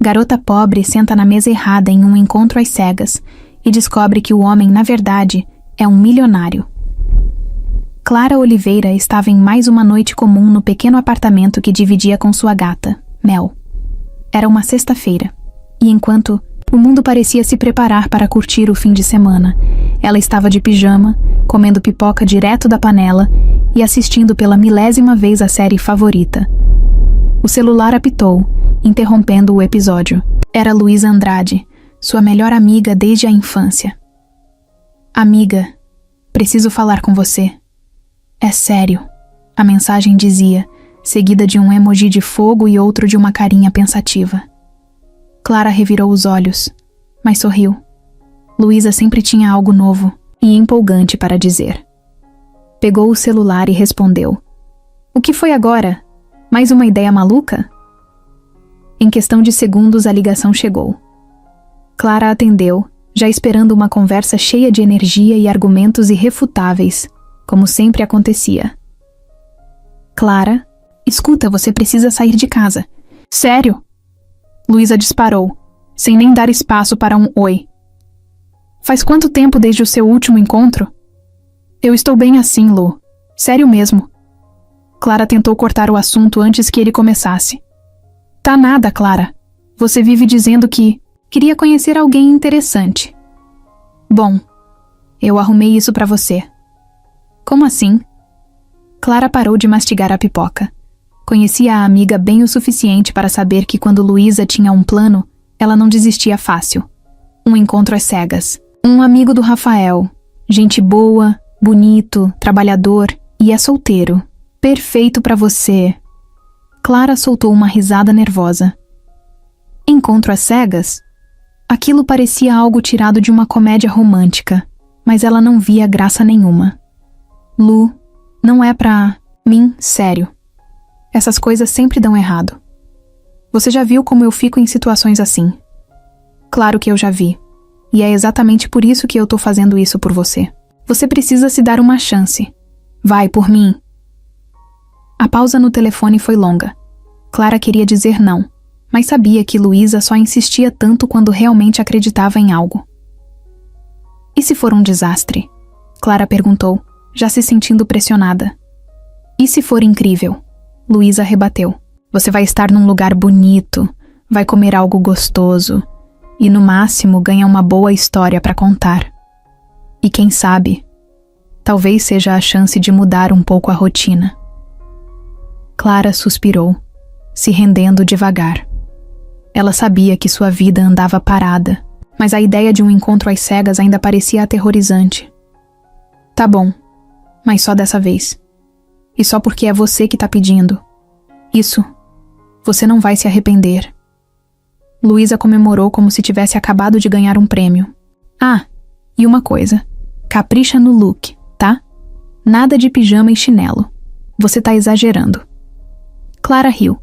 Garota pobre senta na mesa errada em um encontro às cegas e descobre que o homem, na verdade, é um milionário. Clara Oliveira estava em mais uma noite comum no pequeno apartamento que dividia com sua gata, Mel. Era uma sexta-feira, e enquanto o mundo parecia se preparar para curtir o fim de semana, ela estava de pijama, comendo pipoca direto da panela e assistindo pela 1000ª vez a série favorita. O celular apitou, interrompendo o episódio. Era Luísa Andrade, sua melhor amiga desde a infância. Amiga, preciso falar com você. É sério, a mensagem dizia, seguida de um emoji de fogo e outro de uma carinha pensativa. Clara revirou os olhos, mas sorriu. Luísa sempre tinha algo novo e empolgante para dizer. Pegou o celular e respondeu. O que foi agora? Mais uma ideia maluca? Em questão de segundos, a ligação chegou. Clara atendeu, já esperando uma conversa cheia de energia e argumentos irrefutáveis, como sempre acontecia. Clara, escuta, você precisa sair de casa. Sério? Luísa disparou, sem nem dar espaço para um oi. Faz quanto tempo desde o seu último encontro? Eu estou bem assim, Lu. Sério mesmo. Clara tentou cortar o assunto antes que ele começasse. Tá nada, Clara. Você vive dizendo que queria conhecer alguém interessante. Bom, eu arrumei isso pra você. Como assim? Clara parou de mastigar a pipoca. Conhecia a amiga bem o suficiente para saber que quando Luísa tinha um plano, ela não desistia fácil. Um encontro às cegas. Um amigo do Rafael. Gente boa, bonito, trabalhador e é solteiro. Perfeito pra você. Clara soltou uma risada nervosa. Encontro às cegas? Aquilo parecia algo tirado de uma comédia romântica, mas ela não via graça nenhuma. Lu, não é pra mim, sério. Essas coisas sempre dão errado. Você já viu como eu fico em situações assim? Claro que eu já vi. E é exatamente por isso que eu tô fazendo isso por você. Você precisa se dar uma chance. Vai, por mim. A pausa no telefone foi longa. Clara queria dizer não, mas sabia que Luísa só insistia tanto quando realmente acreditava em algo. E se for um desastre? Clara perguntou, já se sentindo pressionada. E se for incrível? Luísa rebateu. Você vai estar num lugar bonito, vai comer algo gostoso e, no máximo, ganha uma boa história para contar. E quem sabe, talvez seja a chance de mudar um pouco a rotina. Clara suspirou, se rendendo devagar. Ela sabia que sua vida andava parada, mas a ideia de um encontro às cegas ainda parecia aterrorizante. Tá bom, mas só dessa vez. E só porque é você que tá pedindo. Isso, você não vai se arrepender. Luísa comemorou como se tivesse acabado de ganhar um prêmio. Ah, e uma coisa. Capricha no look, tá? Nada de pijama e chinelo. Você tá exagerando. Clara riu,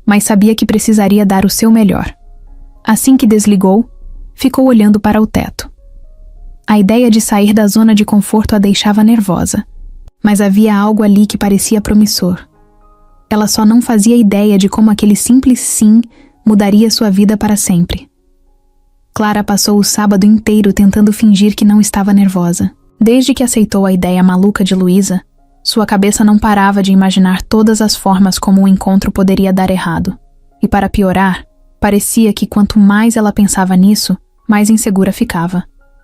mas sabia que precisaria dar o seu melhor. Assim que desligou, ficou olhando para o teto. A ideia de sair da zona de conforto a deixava nervosa, mas havia algo ali que parecia promissor. Ela só não fazia ideia de como aquele simples sim mudaria sua vida para sempre. Clara passou o sábado inteiro tentando fingir que não estava nervosa. Desde que aceitou a ideia maluca de Luísa, sua cabeça não parava de imaginar todas as formas como o encontro poderia dar errado. E para piorar, parecia que quanto mais ela pensava nisso, mais insegura ficava.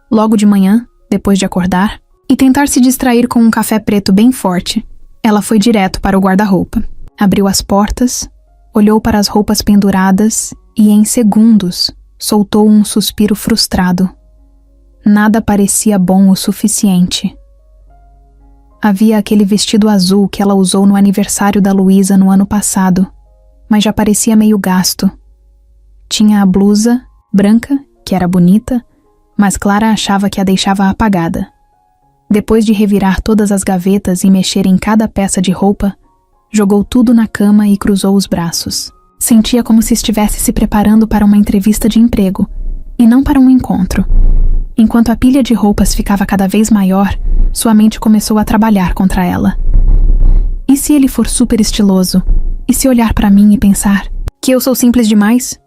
Logo de manhã, depois de acordar, e tentar se distrair com um café preto bem forte, ela foi direto para o guarda-roupa. Abriu as portas, olhou para as roupas penduradas e, em segundos, soltou um suspiro frustrado. Nada parecia bom o suficiente. Havia aquele vestido azul que ela usou no aniversário da Luísa no ano passado, mas já parecia meio gasto. Tinha a blusa, branca, que era bonita, mas Clara achava que a deixava apagada. Depois de revirar todas as gavetas e mexer em cada peça de roupa, jogou tudo na cama e cruzou os braços. Sentia como se estivesse se preparando para uma entrevista de emprego, e não para um encontro. Enquanto a pilha de roupas ficava cada vez maior, sua mente começou a trabalhar contra ela. E se ele for super estiloso? E se olhar para mim e pensar que eu sou simples demais?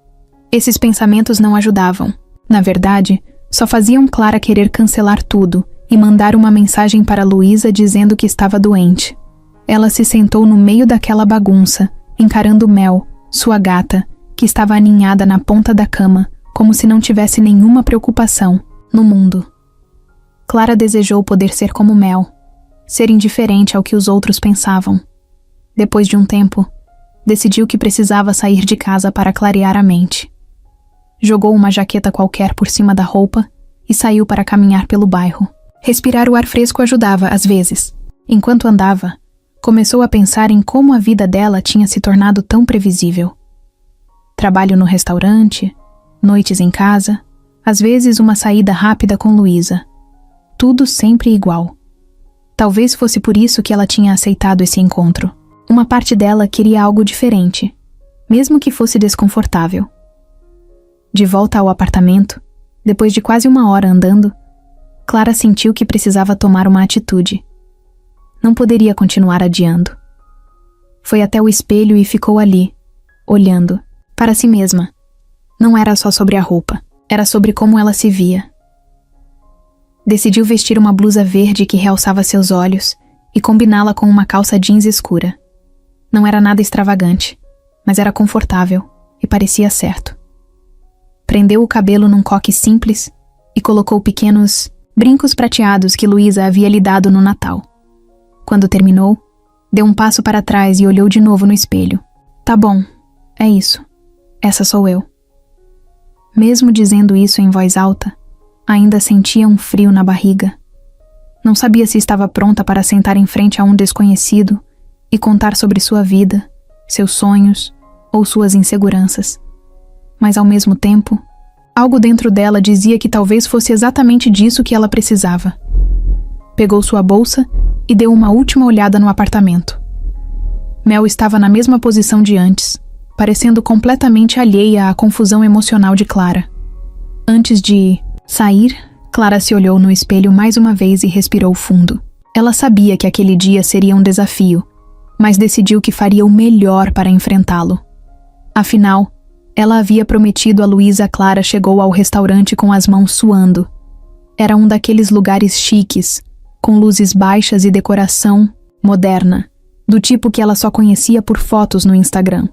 Esses pensamentos não ajudavam. Na verdade, só faziam Clara querer cancelar tudo e mandar uma mensagem para Luísa dizendo que estava doente. Ela se sentou no meio daquela bagunça, encarando Mel, sua gata, que estava aninhada na ponta da cama, como se não tivesse nenhuma preocupação no mundo. Clara desejou poder ser como Mel, ser indiferente ao que os outros pensavam. Depois de um tempo, decidiu que precisava sair de casa para clarear a mente. Jogou uma jaqueta qualquer por cima da roupa e saiu para caminhar pelo bairro. Respirar o ar fresco ajudava, às vezes. Enquanto andava, começou a pensar em como a vida dela tinha se tornado tão previsível. Trabalho no restaurante, noites em casa, às vezes uma saída rápida com Luísa. Tudo sempre igual. Talvez fosse por isso que ela tinha aceitado esse encontro. Uma parte dela queria algo diferente, mesmo que fosse desconfortável. De volta ao apartamento, depois de quase 1 hora andando, Clara sentiu que precisava tomar uma atitude. Não poderia continuar adiando. Foi até o espelho e ficou ali, olhando, para si mesma. Não era só sobre a roupa, era sobre como ela se via. Decidiu vestir uma blusa verde que realçava seus olhos e combiná-la com uma calça jeans escura. Não era nada extravagante, mas era confortável e parecia certo. Prendeu o cabelo num coque simples e colocou pequenos brincos prateados que Luísa havia lhe dado no Natal. Quando terminou, deu um passo para trás e olhou de novo no espelho. Tá bom, é isso. Essa sou eu. Mesmo dizendo isso em voz alta, ainda sentia um frio na barriga. Não sabia se estava pronta para sentar em frente a um desconhecido e contar sobre sua vida, seus sonhos ou suas inseguranças. Mas ao mesmo tempo, algo dentro dela dizia que talvez fosse exatamente disso que ela precisava. Pegou sua bolsa e deu uma última olhada no apartamento. Mel estava na mesma posição de antes, parecendo completamente alheia à confusão emocional de Clara. Antes de sair, Clara se olhou no espelho mais uma vez e respirou fundo. Ela sabia que aquele dia seria um desafio, mas decidiu que faria o melhor para enfrentá-lo. Afinal, ela havia prometido a Luísa. Clara chegou ao restaurante com as mãos suando. Era um daqueles lugares chiques, com luzes baixas e decoração moderna, do tipo que ela só conhecia por fotos no Instagram.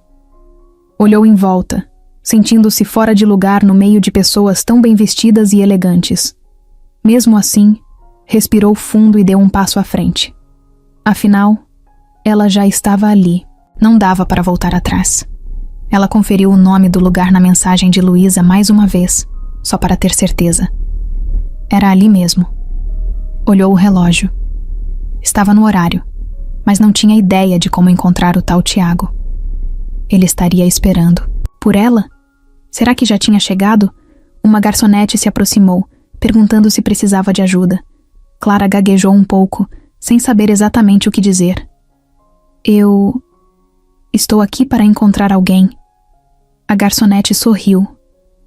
Olhou em volta, sentindo-se fora de lugar no meio de pessoas tão bem vestidas e elegantes. Mesmo assim, respirou fundo e deu um passo à frente. Afinal, ela já estava ali, não dava para voltar atrás. Ela conferiu o nome do lugar na mensagem de Luísa mais uma vez, só para ter certeza. Era ali mesmo. Olhou o relógio. Estava no horário, mas não tinha ideia de como encontrar o tal Tiago. Ele estaria esperando. Por ela? Será que já tinha chegado? Uma garçonete se aproximou, perguntando se precisava de ajuda. Clara gaguejou um pouco, sem saber exatamente o que dizer. Eu estou aqui para encontrar alguém. A garçonete sorriu,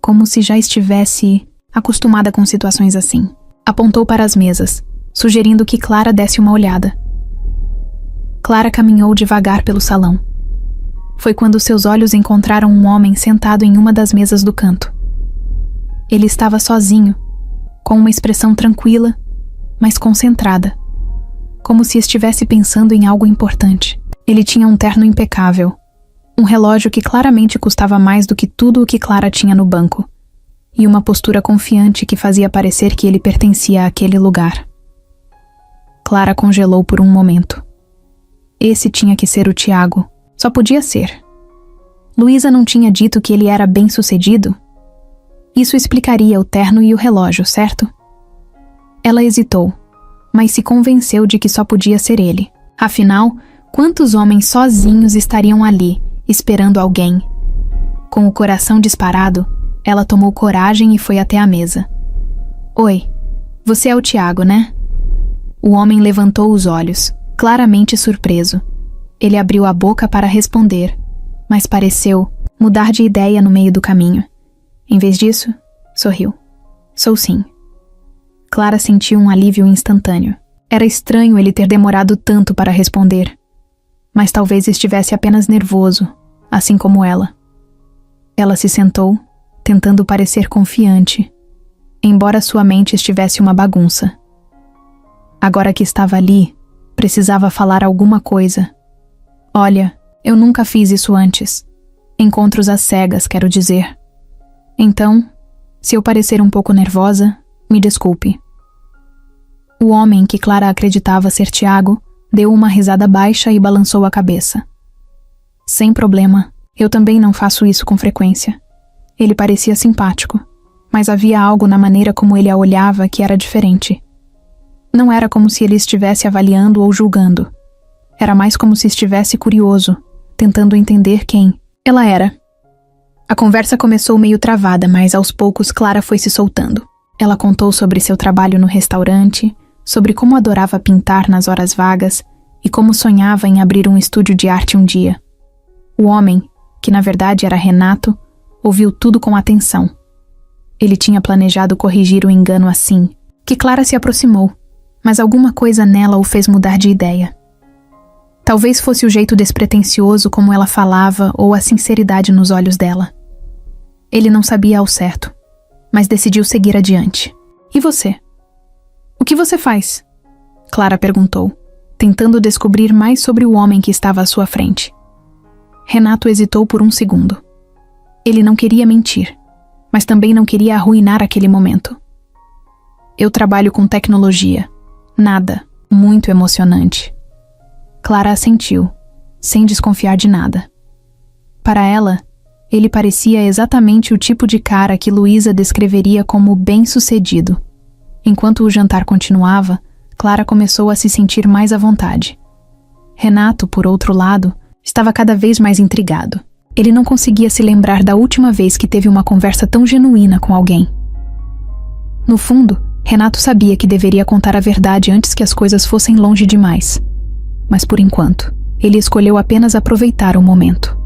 como se já estivesse acostumada com situações assim. Apontou para as mesas, sugerindo que Clara desse uma olhada. Clara caminhou devagar pelo salão. Foi quando seus olhos encontraram um homem sentado em uma das mesas do canto. Ele estava sozinho, com uma expressão tranquila, mas concentrada, como se estivesse pensando em algo importante. Ele tinha um terno impecável, um relógio que claramente custava mais do que tudo o que Clara tinha no banco, e uma postura confiante que fazia parecer que ele pertencia àquele lugar. Clara congelou por um momento. Esse tinha que ser o Tiago. Só podia ser. Luísa não tinha dito que ele era bem-sucedido? Isso explicaria o terno e o relógio, certo? Ela hesitou, mas se convenceu de que só podia ser ele. Afinal, quantos homens sozinhos estariam ali, esperando alguém? Com o coração disparado, ela tomou coragem e foi até a mesa. Oi, você é o Tiago, né? O homem levantou os olhos, claramente surpreso. Ele abriu a boca para responder, mas pareceu mudar de ideia no meio do caminho. Em vez disso, sorriu. Sou sim. Clara sentiu um alívio instantâneo. Era estranho ele ter demorado tanto para responder. Mas talvez estivesse apenas nervoso, assim como ela. Ela se sentou tentando parecer confiante, embora sua mente estivesse uma bagunça. Agora que estava ali, precisava falar alguma coisa. Olha, eu nunca fiz isso antes. Encontros às cegas, quero dizer. Então, se eu parecer um pouco nervosa, me desculpe. O homem que Clara acreditava ser Tiago deu uma risada baixa e balançou a cabeça. Sem problema, eu também não faço isso com frequência. Ele parecia simpático, mas havia algo na maneira como ele a olhava que era diferente. Não era como se ele estivesse avaliando ou julgando. Era mais como se estivesse curioso, tentando entender quem ela era. A conversa começou meio travada, mas aos poucos Clara foi se soltando. Ela contou sobre seu trabalho no restaurante, sobre como adorava pintar nas horas vagas e como sonhava em abrir um estúdio de arte um dia. O homem, que na verdade era Renato, ouviu tudo com atenção. Ele tinha planejado corrigir o engano assim, que Clara se aproximou, mas alguma coisa nela o fez mudar de ideia. Talvez fosse o jeito despretensioso como ela falava ou a sinceridade nos olhos dela. Ele não sabia ao certo, mas decidiu seguir adiante. E você? O que você faz? Clara perguntou, tentando descobrir mais sobre o homem que estava à sua frente. Renato hesitou por um segundo. Ele não queria mentir, mas também não queria arruinar aquele momento. Eu trabalho com tecnologia. Nada, muito emocionante. Clara assentiu, sem desconfiar de nada. Para ela, ele parecia exatamente o tipo de cara que Luísa descreveria como bem-sucedido. Enquanto o jantar continuava, Clara começou a se sentir mais à vontade. Renato, por outro lado, estava cada vez mais intrigado. Ele não conseguia se lembrar da última vez que teve uma conversa tão genuína com alguém. No fundo, Renato sabia que deveria contar a verdade antes que as coisas fossem longe demais. Mas por enquanto, ele escolheu apenas aproveitar o momento.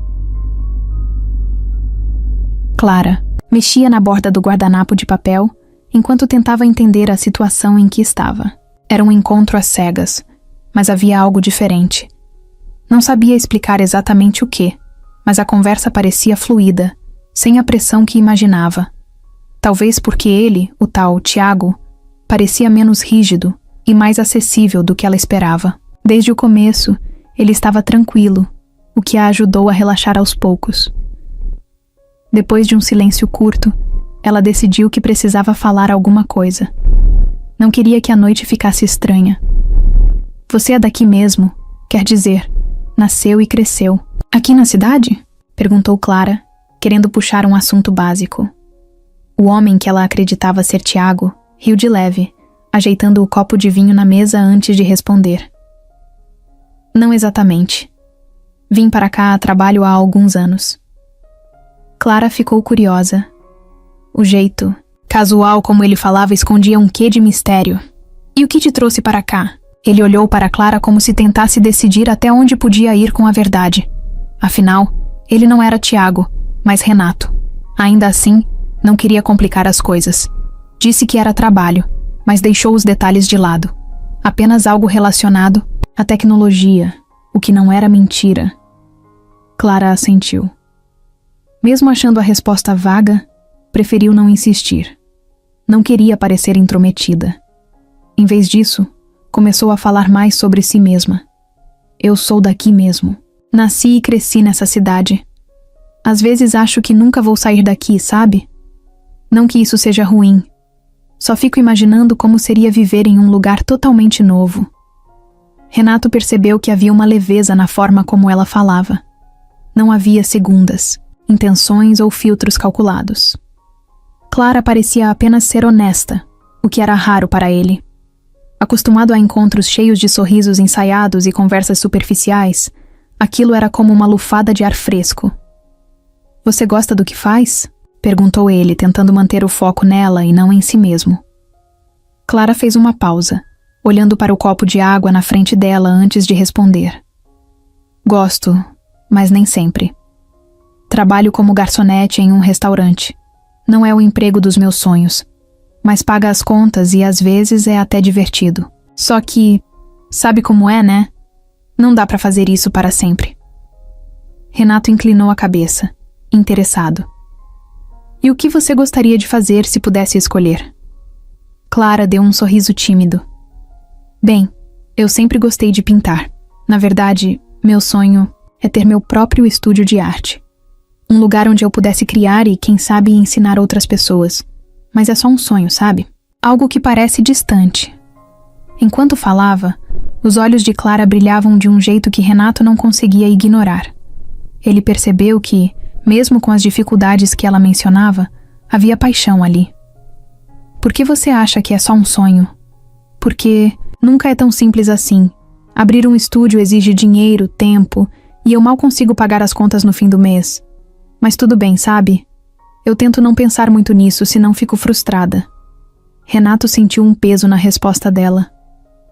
Clara mexia na borda do guardanapo de papel enquanto tentava entender a situação em que estava. Era um encontro às cegas, mas havia algo diferente. Não sabia explicar exatamente o que, mas a conversa parecia fluida, sem a pressão que imaginava. Talvez porque ele, o tal Tiago, parecia menos rígido e mais acessível do que ela esperava. Desde o começo, ele estava tranquilo, o que a ajudou a relaxar aos poucos. Depois de um silêncio curto, ela decidiu que precisava falar alguma coisa. Não queria que a noite ficasse estranha. Você é daqui mesmo, quer dizer, nasceu e cresceu. Aqui na cidade? Perguntou Clara, querendo puxar um assunto básico. O homem que ela acreditava ser Tiago riu de leve, ajeitando o copo de vinho na mesa antes de responder. Não exatamente. Vim para cá a trabalho há alguns anos. Clara ficou curiosa. O jeito casual como ele falava escondia um quê de mistério. E o que te trouxe para cá? Ele olhou para Clara como se tentasse decidir até onde podia ir com a verdade. Afinal, ele não era Tiago, mas Renato. Ainda assim, não queria complicar as coisas. Disse que era trabalho, mas deixou os detalhes de lado. Apenas algo relacionado à tecnologia, o que não era mentira. Clara assentiu. Mesmo achando a resposta vaga, preferiu não insistir. Não queria parecer intrometida. Em vez disso, começou a falar mais sobre si mesma. Eu sou daqui mesmo. Nasci e cresci nessa cidade. Às vezes acho que nunca vou sair daqui, sabe? Não que isso seja ruim. Só fico imaginando como seria viver em um lugar totalmente novo. Renato percebeu que havia uma leveza na forma como ela falava. Não havia segundas, intenções ou filtros calculados. Clara parecia apenas ser honesta, o que era raro para ele. Acostumado a encontros cheios de sorrisos ensaiados e conversas superficiais, aquilo era como uma lufada de ar fresco. Você gosta do que faz? Perguntou ele, tentando manter o foco nela e não em si mesmo. Clara fez uma pausa, olhando para o copo de água na frente dela antes de responder. Gosto, mas nem sempre. Trabalho como garçonete em um restaurante. Não é o emprego dos meus sonhos, mas paga as contas e às vezes é até divertido. Só que, sabe como é, né? Não dá para fazer isso para sempre. Renato inclinou a cabeça, interessado. E o que você gostaria de fazer se pudesse escolher? Clara deu um sorriso tímido. Bem, eu sempre gostei de pintar. Na verdade, meu sonho é ter meu próprio estúdio de arte. Um lugar onde eu pudesse criar e, quem sabe, ensinar outras pessoas. Mas é só um sonho, sabe? Algo que parece distante. Enquanto falava, os olhos de Clara brilhavam de um jeito que Renato não conseguia ignorar. Ele percebeu que, mesmo com as dificuldades que ela mencionava, havia paixão ali. Por que você acha que é só um sonho? Porque nunca é tão simples assim. Abrir um estúdio exige dinheiro, tempo, e eu mal consigo pagar as contas no fim do mês. Mas tudo bem, sabe? Eu tento não pensar muito nisso, senão fico frustrada. Renato sentiu um peso na resposta dela.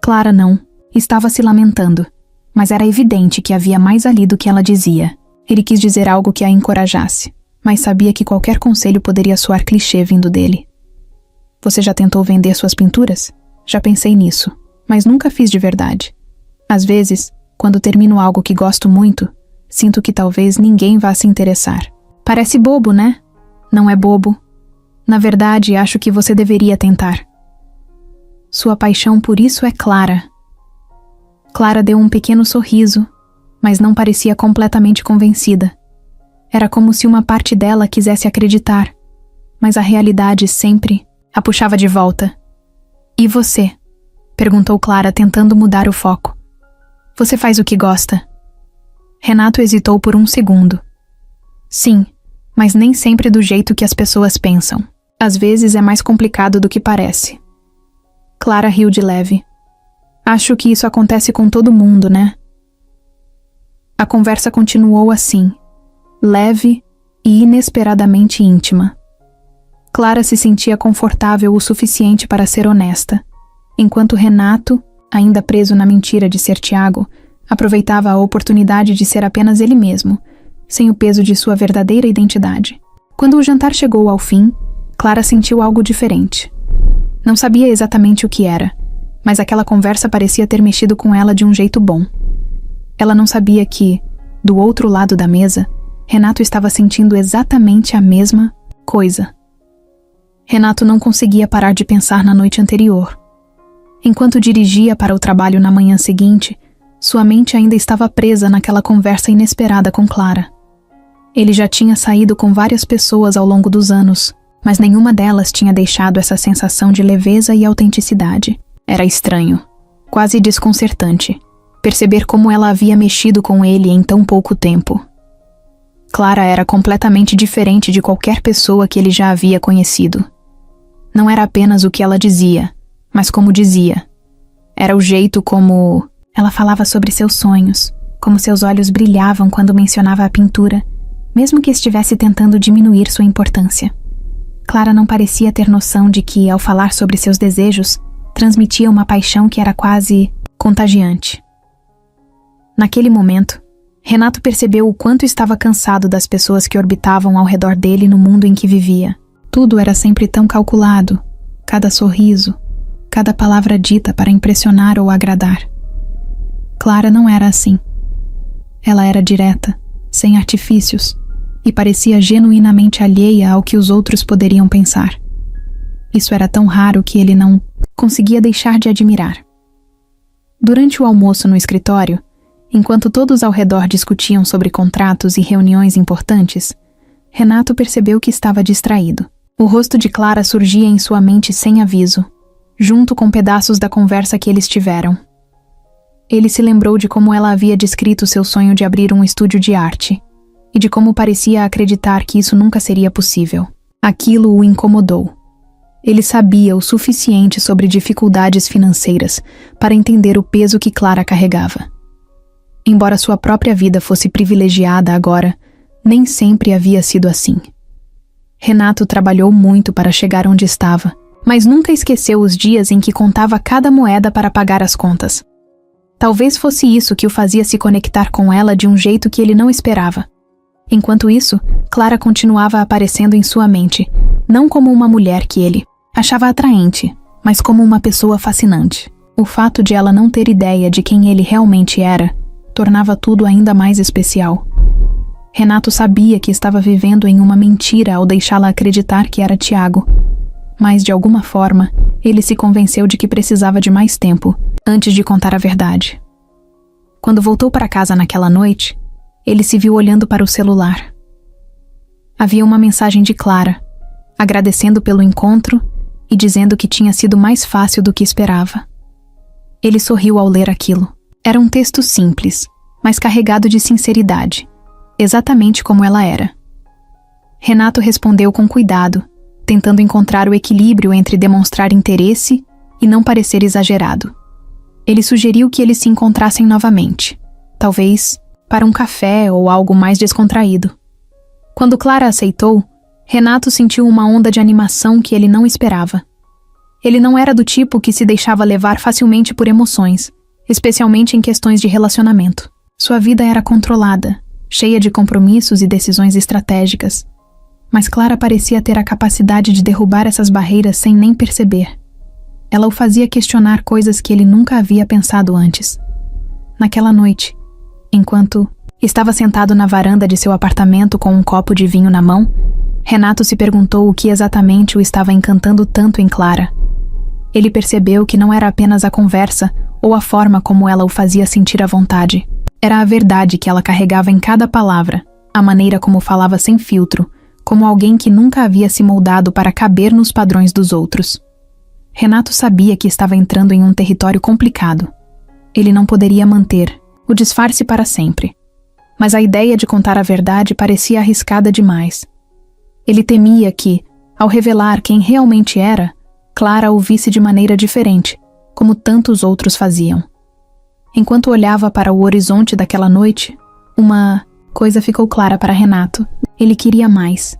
Clara não. Estava se lamentando. Mas era evidente que havia mais ali do que ela dizia. Ele quis dizer algo que a encorajasse, mas sabia que qualquer conselho poderia soar clichê vindo dele. Você já tentou vender suas pinturas? Já pensei nisso, mas nunca fiz de verdade. Às vezes, quando termino algo que gosto muito, sinto que talvez ninguém vá se interessar. Parece bobo, né? Não é bobo. Na verdade, acho que você deveria tentar. Sua paixão por isso é Clara. Clara deu um pequeno sorriso, mas não parecia completamente convencida. Era como se uma parte dela quisesse acreditar, mas a realidade sempre a puxava de volta. E você? Perguntou Clara, tentando mudar o foco. Você faz o que gosta? Renato hesitou por um segundo. Sim, mas nem sempre do jeito que as pessoas pensam. Às vezes é mais complicado do que parece. Clara riu de leve. Acho que isso acontece com todo mundo, né? A conversa continuou assim, leve e inesperadamente íntima. Clara se sentia confortável o suficiente para ser honesta, enquanto Renato, ainda preso na mentira de ser Tiago, aproveitava a oportunidade de ser apenas ele mesmo, sem o peso de sua verdadeira identidade. Quando o jantar chegou ao fim, Clara sentiu algo diferente. Não sabia exatamente o que era, mas aquela conversa parecia ter mexido com ela de um jeito bom. Ela não sabia que, do outro lado da mesa, Renato estava sentindo exatamente a mesma coisa. Renato não conseguia parar de pensar na noite anterior. Enquanto dirigia para o trabalho na manhã seguinte, sua mente ainda estava presa naquela conversa inesperada com Clara. Ele já tinha saído com várias pessoas ao longo dos anos, mas nenhuma delas tinha deixado essa sensação de leveza e autenticidade. Era estranho, quase desconcertante, perceber como ela havia mexido com ele em tão pouco tempo. Clara era completamente diferente de qualquer pessoa que ele já havia conhecido. Não era apenas o que ela dizia, mas como dizia. Era o jeito como ela falava sobre seus sonhos, como seus olhos brilhavam quando mencionava a pintura, mesmo que estivesse tentando diminuir sua importância. Clara não parecia ter noção de que, ao falar sobre seus desejos, transmitia uma paixão que era quase contagiante. Naquele momento, Renato percebeu o quanto estava cansado das pessoas que orbitavam ao redor dele no mundo em que vivia. Tudo era sempre tão calculado, cada sorriso, cada palavra dita para impressionar ou agradar. Clara não era assim. Ela era direta, sem artifícios, e parecia genuinamente alheia ao que os outros poderiam pensar. Isso era tão raro que ele não conseguia deixar de admirar. Durante o almoço no escritório, enquanto todos ao redor discutiam sobre contratos e reuniões importantes, Renato percebeu que estava distraído. O rosto de Clara surgia em sua mente sem aviso, junto com pedaços da conversa que eles tiveram. Ele se lembrou de como ela havia descrito seu sonho de abrir um estúdio de arte, e de como parecia acreditar que isso nunca seria possível. Aquilo o incomodou. Ele sabia o suficiente sobre dificuldades financeiras para entender o peso que Clara carregava. Embora sua própria vida fosse privilegiada agora, nem sempre havia sido assim. Renato trabalhou muito para chegar onde estava, mas nunca esqueceu os dias em que contava cada moeda para pagar as contas. Talvez fosse isso que o fazia se conectar com ela de um jeito que ele não esperava. Enquanto isso, Clara continuava aparecendo em sua mente, não como uma mulher que ele achava atraente, mas como uma pessoa fascinante. O fato de ela não ter ideia de quem ele realmente era tornava tudo ainda mais especial. Renato sabia que estava vivendo em uma mentira ao deixá-la acreditar que era Tiago. Mas, de alguma forma, ele se convenceu de que precisava de mais tempo antes de contar a verdade. Quando voltou para casa naquela noite, ele se viu olhando para o celular. Havia uma mensagem de Clara, agradecendo pelo encontro e dizendo que tinha sido mais fácil do que esperava. Ele sorriu ao ler aquilo. Era um texto simples, mas carregado de sinceridade, exatamente como ela era. Renato respondeu com cuidado, tentando encontrar o equilíbrio entre demonstrar interesse e não parecer exagerado. Ele sugeriu que eles se encontrassem novamente, talvez para um café ou algo mais descontraído. Quando Clara aceitou, Renato sentiu uma onda de animação que ele não esperava. Ele não era do tipo que se deixava levar facilmente por emoções, especialmente em questões de relacionamento. Sua vida era controlada, cheia de compromissos e decisões estratégicas. Mas Clara parecia ter a capacidade de derrubar essas barreiras sem nem perceber. Ela o fazia questionar coisas que ele nunca havia pensado antes. Naquela noite, enquanto estava sentado na varanda de seu apartamento com um copo de vinho na mão, Renato se perguntou o que exatamente o estava encantando tanto em Clara. Ele percebeu que não era apenas a conversa ou a forma como ela o fazia sentir à vontade. Era a verdade que ela carregava em cada palavra, a maneira como falava sem filtro, como alguém que nunca havia se moldado para caber nos padrões dos outros. Renato sabia que estava entrando em um território complicado. Ele não poderia manter o disfarce para sempre. Mas a ideia de contar a verdade parecia arriscada demais. Ele temia que, ao revelar quem realmente era, Clara o visse de maneira diferente, como tantos outros faziam. Enquanto olhava para o horizonte daquela noite, uma coisa ficou clara para Renato. Ele queria mais.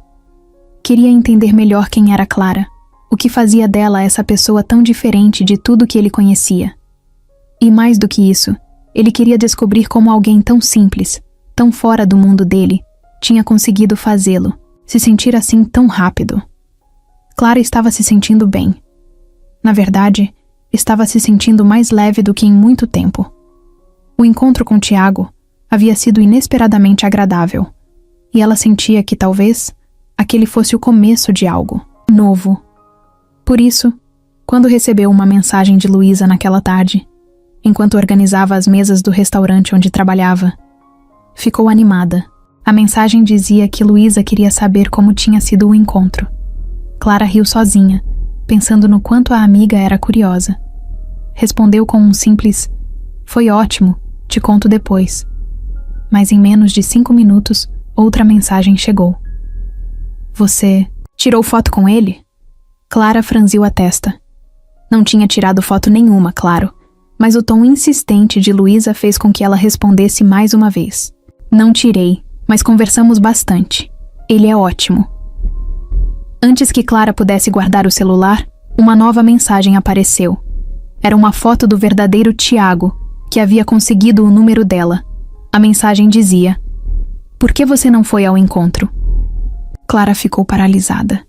Queria entender melhor quem era Clara, o que fazia dela essa pessoa tão diferente de tudo que ele conhecia. E mais do que isso, ele queria descobrir como alguém tão simples, tão fora do mundo dele, tinha conseguido fazê-lo, se sentir assim tão rápido. Clara estava se sentindo bem. Na verdade, estava se sentindo mais leve do que em muito tempo. O encontro com Tiago havia sido inesperadamente agradável, e ela sentia que talvez aquele fosse o começo de algo novo. Por isso, quando recebeu uma mensagem de Luísa naquela tarde, enquanto organizava as mesas do restaurante onde trabalhava, ficou animada. A mensagem dizia que Luísa queria saber como tinha sido o encontro. Clara riu sozinha, pensando no quanto a amiga era curiosa. Respondeu com um simples: "Foi ótimo, te conto depois." Mas em menos de 5 minutos, outra mensagem chegou. "Você tirou foto com ele?" Clara franziu a testa. Não tinha tirado foto nenhuma, claro, mas o tom insistente de Luísa fez com que ela respondesse mais uma vez. "Não tirei, mas conversamos bastante. Ele é ótimo." Antes que Clara pudesse guardar o celular, uma nova mensagem apareceu. Era uma foto do verdadeiro Tiago, que havia conseguido o número dela. A mensagem dizia: "Por que você não foi ao encontro?" Clara ficou paralisada.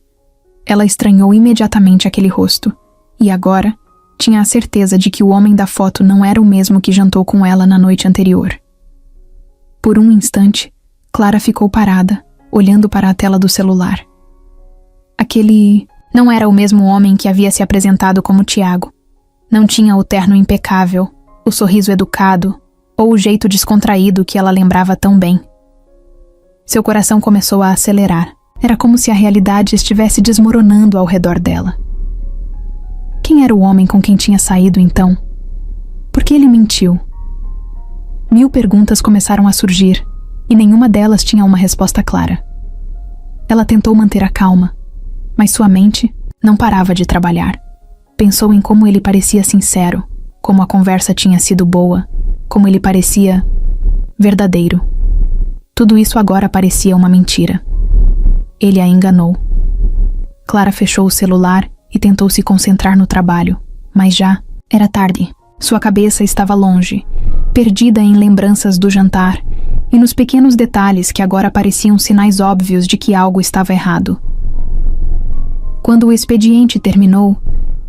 Ela estranhou imediatamente aquele rosto, e agora tinha a certeza de que o homem da foto não era o mesmo que jantou com ela na noite anterior. Por um instante, Clara ficou parada, olhando para a tela do celular. Aquele não era o mesmo homem que havia se apresentado como Tiago. Não tinha o terno impecável, o sorriso educado, ou o jeito descontraído que ela lembrava tão bem. Seu coração começou a acelerar. Era como se a realidade estivesse desmoronando ao redor dela. Quem era o homem com quem tinha saído, então? Por que ele mentiu? 1000 perguntas começaram a surgir, e nenhuma delas tinha uma resposta clara. Ela tentou manter a calma, mas sua mente não parava de trabalhar. Pensou em como ele parecia sincero, como a conversa tinha sido boa, como ele parecia verdadeiro. Tudo isso agora parecia uma mentira. Ele a enganou. Clara fechou o celular e tentou se concentrar no trabalho, mas já era tarde. Sua cabeça estava longe, perdida em lembranças do jantar e nos pequenos detalhes que agora pareciam sinais óbvios de que algo estava errado. Quando o expediente terminou,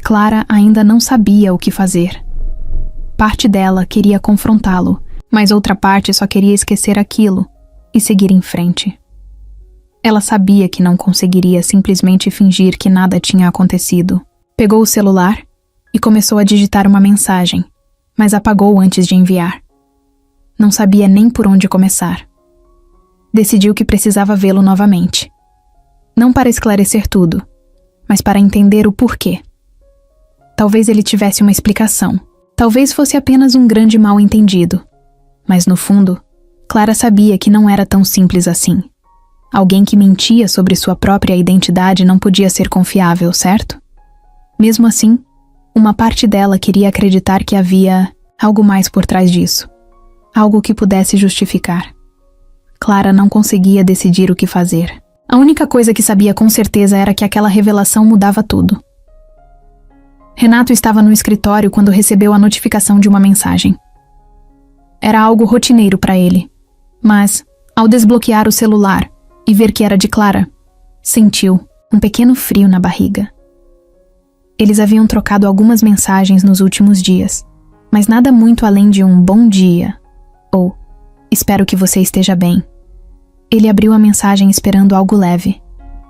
Clara ainda não sabia o que fazer. Parte dela queria confrontá-lo, mas outra parte só queria esquecer aquilo, e seguir em frente. Ela sabia que não conseguiria simplesmente fingir que nada tinha acontecido. Pegou o celular e começou a digitar uma mensagem, mas apagou antes de enviar. Não sabia nem por onde começar. Decidiu que precisava vê-lo novamente. Não para esclarecer tudo, mas para entender o porquê. Talvez ele tivesse uma explicação. Talvez fosse apenas um grande mal-entendido. Mas no fundo, Clara sabia que não era tão simples assim. Alguém que mentia sobre sua própria identidade não podia ser confiável, certo? Mesmo assim, uma parte dela queria acreditar que havia algo mais por trás disso. Algo que pudesse justificar. Clara não conseguia decidir o que fazer. A única coisa que sabia com certeza era que aquela revelação mudava tudo. Renato estava no escritório quando recebeu a notificação de uma mensagem. Era algo rotineiro para ele, mas, ao desbloquear o celular e ver que era de Clara, sentiu um pequeno frio na barriga. Eles haviam trocado algumas mensagens nos últimos dias, mas nada muito além de um bom dia ou espero que você esteja bem. Ele abriu a mensagem esperando algo leve,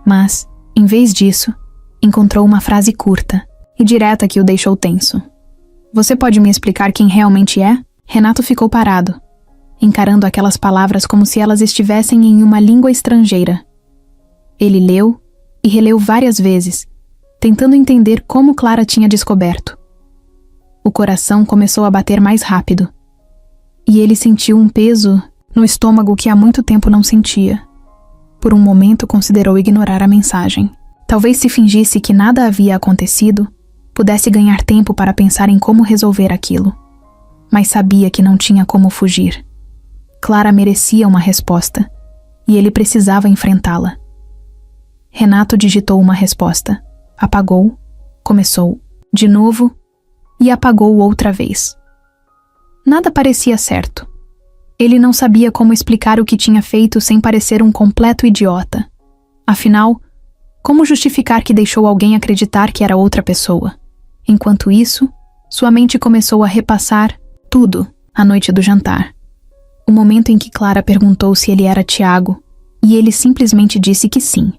mas, em vez disso, encontrou uma frase curta e direta que o deixou tenso. Você pode me explicar quem realmente é? Renato ficou parado, encarando aquelas palavras como se elas estivessem em uma língua estrangeira. Ele leu e releu várias vezes, tentando entender como Clara tinha descoberto. O coração começou a bater mais rápido, e ele sentiu um peso no estômago que há muito tempo não sentia. Por um momento considerou ignorar a mensagem. Talvez se fingisse que nada havia acontecido, pudesse ganhar tempo para pensar em como resolver aquilo. Mas sabia que não tinha como fugir. Clara merecia uma resposta, e ele precisava enfrentá-la. Renato digitou uma resposta, apagou, começou, de novo, e apagou outra vez. Nada parecia certo. Ele não sabia como explicar o que tinha feito sem parecer um completo idiota. Afinal, como justificar que deixou alguém acreditar que era outra pessoa? Enquanto isso, sua mente começou a repassar tudo à noite do jantar. O momento em que Clara perguntou se ele era Tiago, e ele simplesmente disse que sim.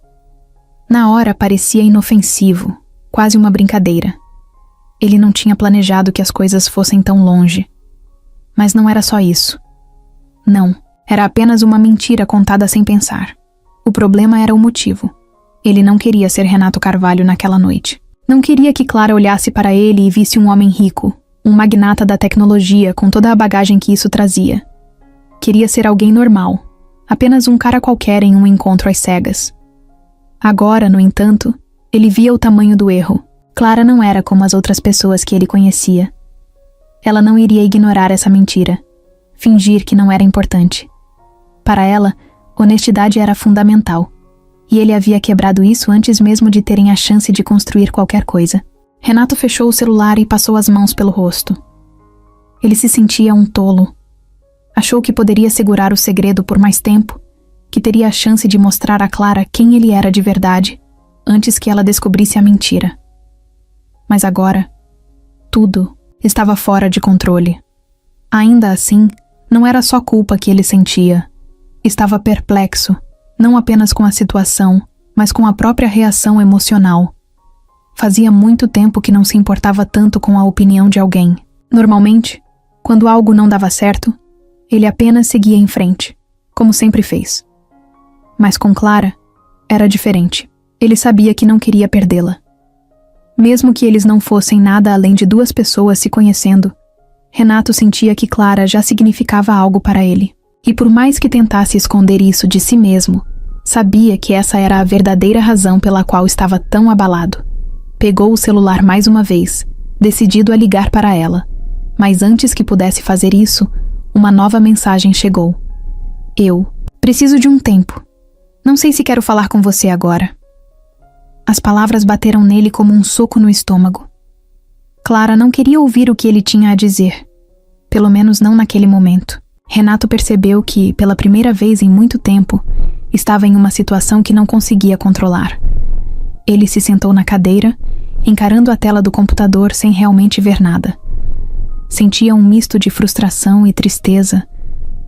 Na hora parecia inofensivo, quase uma brincadeira. Ele não tinha planejado que as coisas fossem tão longe. Mas não era só isso. Não, era apenas uma mentira contada sem pensar. O problema era o motivo. Ele não queria ser Renato Carvalho naquela noite. Não queria que Clara olhasse para ele e visse um homem rico, um magnata da tecnologia com toda a bagagem que isso trazia. Queria ser alguém normal, apenas um cara qualquer em um encontro às cegas. Agora, no entanto, ele via o tamanho do erro. Clara não era como as outras pessoas que ele conhecia. Ela não iria ignorar essa mentira, fingir que não era importante. Para ela, honestidade era fundamental, e ele havia quebrado isso antes mesmo de terem a chance de construir qualquer coisa. Renato fechou o celular e passou as mãos pelo rosto. Ele se sentia um tolo. Achou que poderia segurar o segredo por mais tempo, que teria a chance de mostrar a Clara quem ele era de verdade, antes que ela descobrisse a mentira. Mas agora, tudo estava fora de controle. Ainda assim, não era só culpa que ele sentia. Estava perplexo, não apenas com a situação, mas com a própria reação emocional. Fazia muito tempo que não se importava tanto com a opinião de alguém. Normalmente, quando algo não dava certo, ele apenas seguia em frente, como sempre fez. Mas com Clara, era diferente. Ele sabia que não queria perdê-la. Mesmo que eles não fossem nada além de duas pessoas se conhecendo, Renato sentia que Clara já significava algo para ele. E por mais que tentasse esconder isso de si mesmo, sabia que essa era a verdadeira razão pela qual estava tão abalado. Pegou o celular mais uma vez, decidido a ligar para ela. Mas antes que pudesse fazer isso, uma nova mensagem chegou. Eu preciso de um tempo. Não sei se quero falar com você agora. As palavras bateram nele como um soco no estômago. Clara não queria ouvir o que ele tinha a dizer. Pelo menos não naquele momento. Renato percebeu que, pela primeira vez em muito tempo, estava em uma situação que não conseguia controlar. Ele se sentou na cadeira, encarando a tela do computador sem realmente ver nada. Sentia um misto de frustração e tristeza,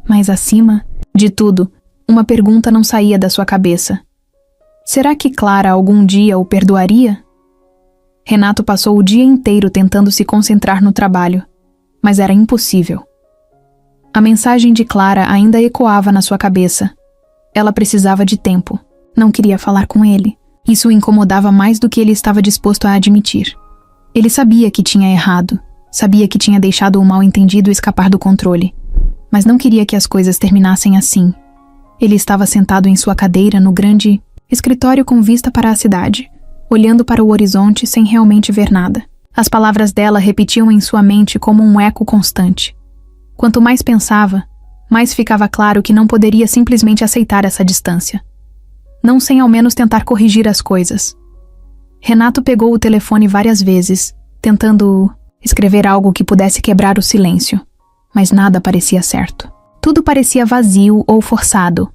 mas acima de tudo, Uma pergunta não saía da sua cabeça. Será que Clara algum dia o perdoaria? Renato passou o dia inteiro tentando se concentrar no trabalho, mas era impossível. A mensagem de Clara ainda ecoava na sua cabeça. Ela precisava de tempo. Não queria falar com ele. Isso o incomodava mais do que ele estava disposto a admitir. Ele sabia que tinha errado. Sabia que tinha deixado o mal-entendido escapar do controle. Mas não queria que as coisas terminassem assim. Ele estava sentado em sua cadeira no grande escritório com vista para a cidade, olhando para o horizonte sem realmente ver nada. As palavras dela repetiam em sua mente como um eco constante. Quanto mais pensava, mais ficava claro que não poderia simplesmente aceitar essa distância. Não sem ao menos tentar corrigir as coisas. Renato pegou o telefone várias vezes, tentando escrever algo que pudesse quebrar o silêncio, mas nada parecia certo. Tudo parecia vazio ou forçado.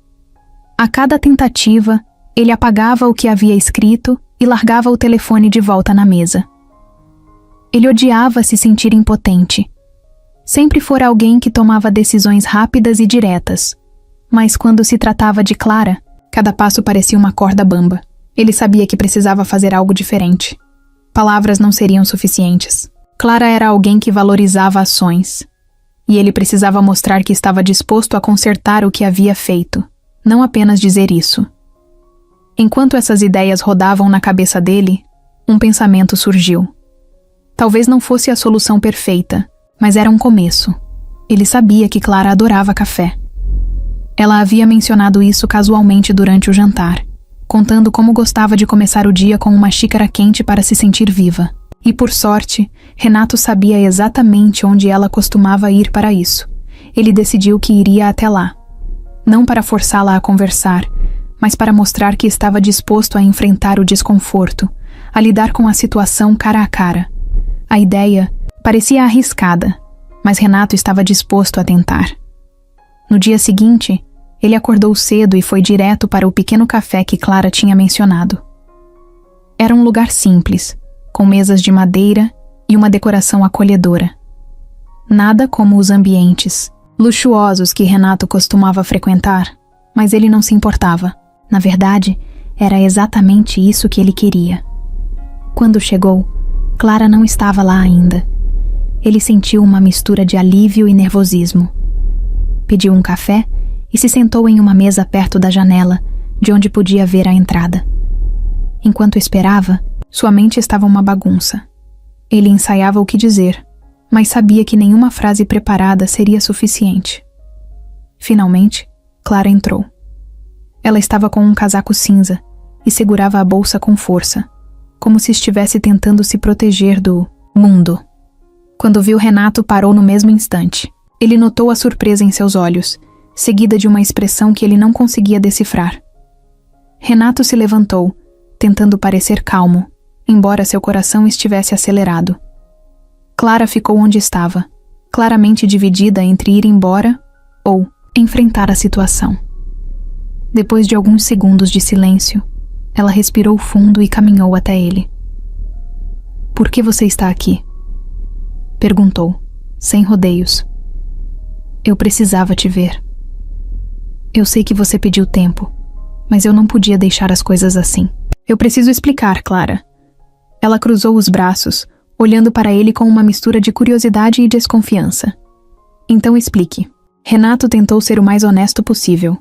A cada tentativa, ele apagava o que havia escrito e largava o telefone de volta na mesa. Ele odiava se sentir impotente. Sempre fora alguém que tomava decisões rápidas e diretas, mas quando se tratava de Clara, cada passo parecia uma corda bamba. Ele sabia que precisava fazer algo diferente. Palavras não seriam suficientes. Clara era alguém que valorizava ações, e ele precisava mostrar que estava disposto a consertar o que havia feito, não apenas dizer isso. Enquanto essas ideias rodavam na cabeça dele, um pensamento surgiu. Talvez não fosse a solução perfeita, mas era um começo. Ele sabia que Clara adorava café. Ela havia mencionado isso casualmente durante o jantar, contando como gostava de começar o dia com uma xícara quente para se sentir viva. E por sorte, Renato sabia exatamente onde ela costumava ir para isso. Ele decidiu que iria até lá. Não para forçá-la a conversar, mas para mostrar que estava disposto a enfrentar o desconforto, a lidar com a situação cara a cara. A ideia parecia arriscada, mas Renato estava disposto a tentar. No dia seguinte, ele acordou cedo e foi direto para o pequeno café que Clara tinha mencionado. Era um lugar simples, com mesas de madeira e uma decoração acolhedora. Nada como os ambientes luxuosos que Renato costumava frequentar, mas ele não se importava. Na verdade, era exatamente isso que ele queria. Quando chegou, Clara não estava lá ainda. Ele sentiu uma mistura de alívio e nervosismo. Pediu um café e se sentou em uma mesa perto da janela, de onde podia ver a entrada. Enquanto esperava, sua mente estava uma bagunça. Ele ensaiava o que dizer, mas sabia que nenhuma frase preparada seria suficiente. Finalmente, Clara entrou. Ela estava com um casaco cinza e segurava a bolsa com força, como se estivesse tentando se proteger do mundo. Quando viu Renato, parou no mesmo instante. Ele notou a surpresa em seus olhos, seguida de uma expressão que ele não conseguia decifrar. Renato se levantou, tentando parecer calmo, embora seu coração estivesse acelerado. Clara ficou onde estava, claramente dividida entre ir embora ou enfrentar a situação. Depois de alguns segundos de silêncio, ela respirou fundo e caminhou até ele. "Por que você está aqui?" perguntou, sem rodeios. "Eu precisava te ver. Eu sei que você pediu tempo, mas eu não podia deixar as coisas assim." "Eu preciso explicar, Clara." Ela cruzou os braços, olhando para ele com uma mistura de curiosidade e desconfiança. "Então explique." Renato tentou ser o mais honesto possível.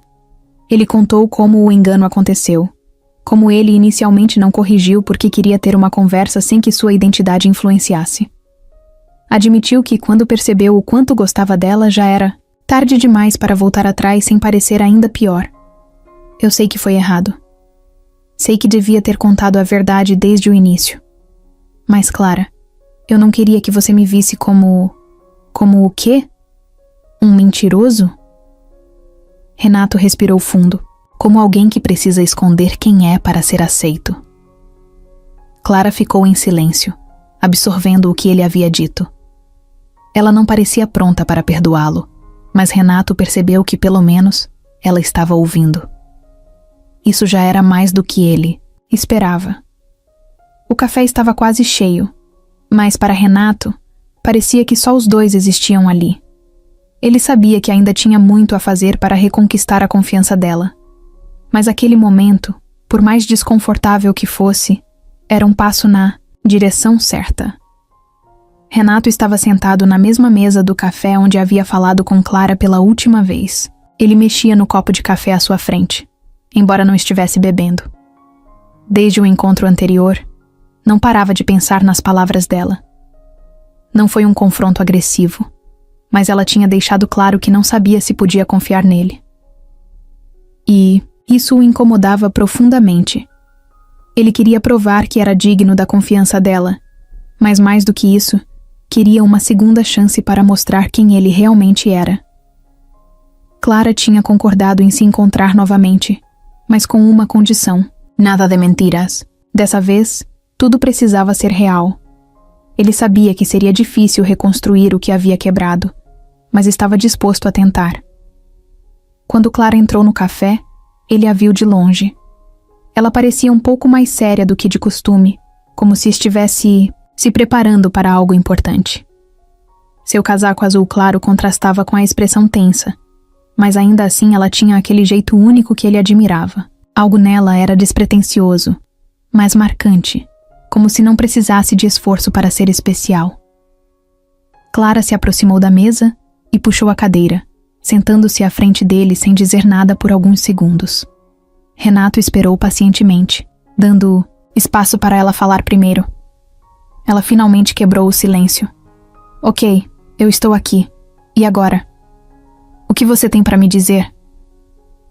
Ele contou como o engano aconteceu, como ele inicialmente não corrigiu porque queria ter uma conversa sem que sua identidade influenciasse. Admitiu que quando percebeu o quanto gostava dela já era tarde demais para voltar atrás sem parecer ainda pior. "Eu sei que foi errado. Sei que devia ter contado a verdade desde o início. Mas, Clara, eu não queria que você me visse como... Como o quê? Um mentiroso?" Renato respirou fundo, como alguém que precisa esconder quem é para ser aceito. Clara ficou em silêncio, absorvendo o que ele havia dito. Ela não parecia pronta para perdoá-lo, mas Renato percebeu que, pelo menos, ela estava ouvindo. Isso já era mais do que ele esperava. O café estava quase cheio, mas para Renato, parecia que só os dois existiam ali. Ele sabia que ainda tinha muito a fazer para reconquistar a confiança dela. Mas aquele momento, por mais desconfortável que fosse, era um passo na direção certa. Renato estava sentado na mesma mesa do café onde havia falado com Clara pela última vez. Ele mexia no copo de café à sua frente, embora não estivesse bebendo. Desde o encontro anterior, não parava de pensar nas palavras dela. Não foi um confronto agressivo, mas ela tinha deixado claro que não sabia se podia confiar nele. E isso o incomodava profundamente. Ele queria provar que era digno da confiança dela, mas mais do que isso, queria uma segunda chance para mostrar quem ele realmente era. Clara tinha concordado em se encontrar novamente, mas com uma condição: nada de mentiras. Dessa vez, tudo precisava ser real. Ele sabia que seria difícil reconstruir o que havia quebrado, mas estava disposto a tentar. Quando Clara entrou no café, ele a viu de longe. Ela parecia um pouco mais séria do que de costume, como se estivesse se preparando para algo importante. Seu casaco azul claro contrastava com a expressão tensa, mas ainda assim ela tinha aquele jeito único que ele admirava. Algo nela era despretensioso, mas marcante, como se não precisasse de esforço para ser especial. Clara se aproximou da mesa e puxou a cadeira, sentando-se à frente dele sem dizer nada por alguns segundos. Renato esperou pacientemente, dando espaço para ela falar primeiro. Ela finalmente quebrou o silêncio. Ok, eu estou aqui. E agora? O que você tem para me dizer?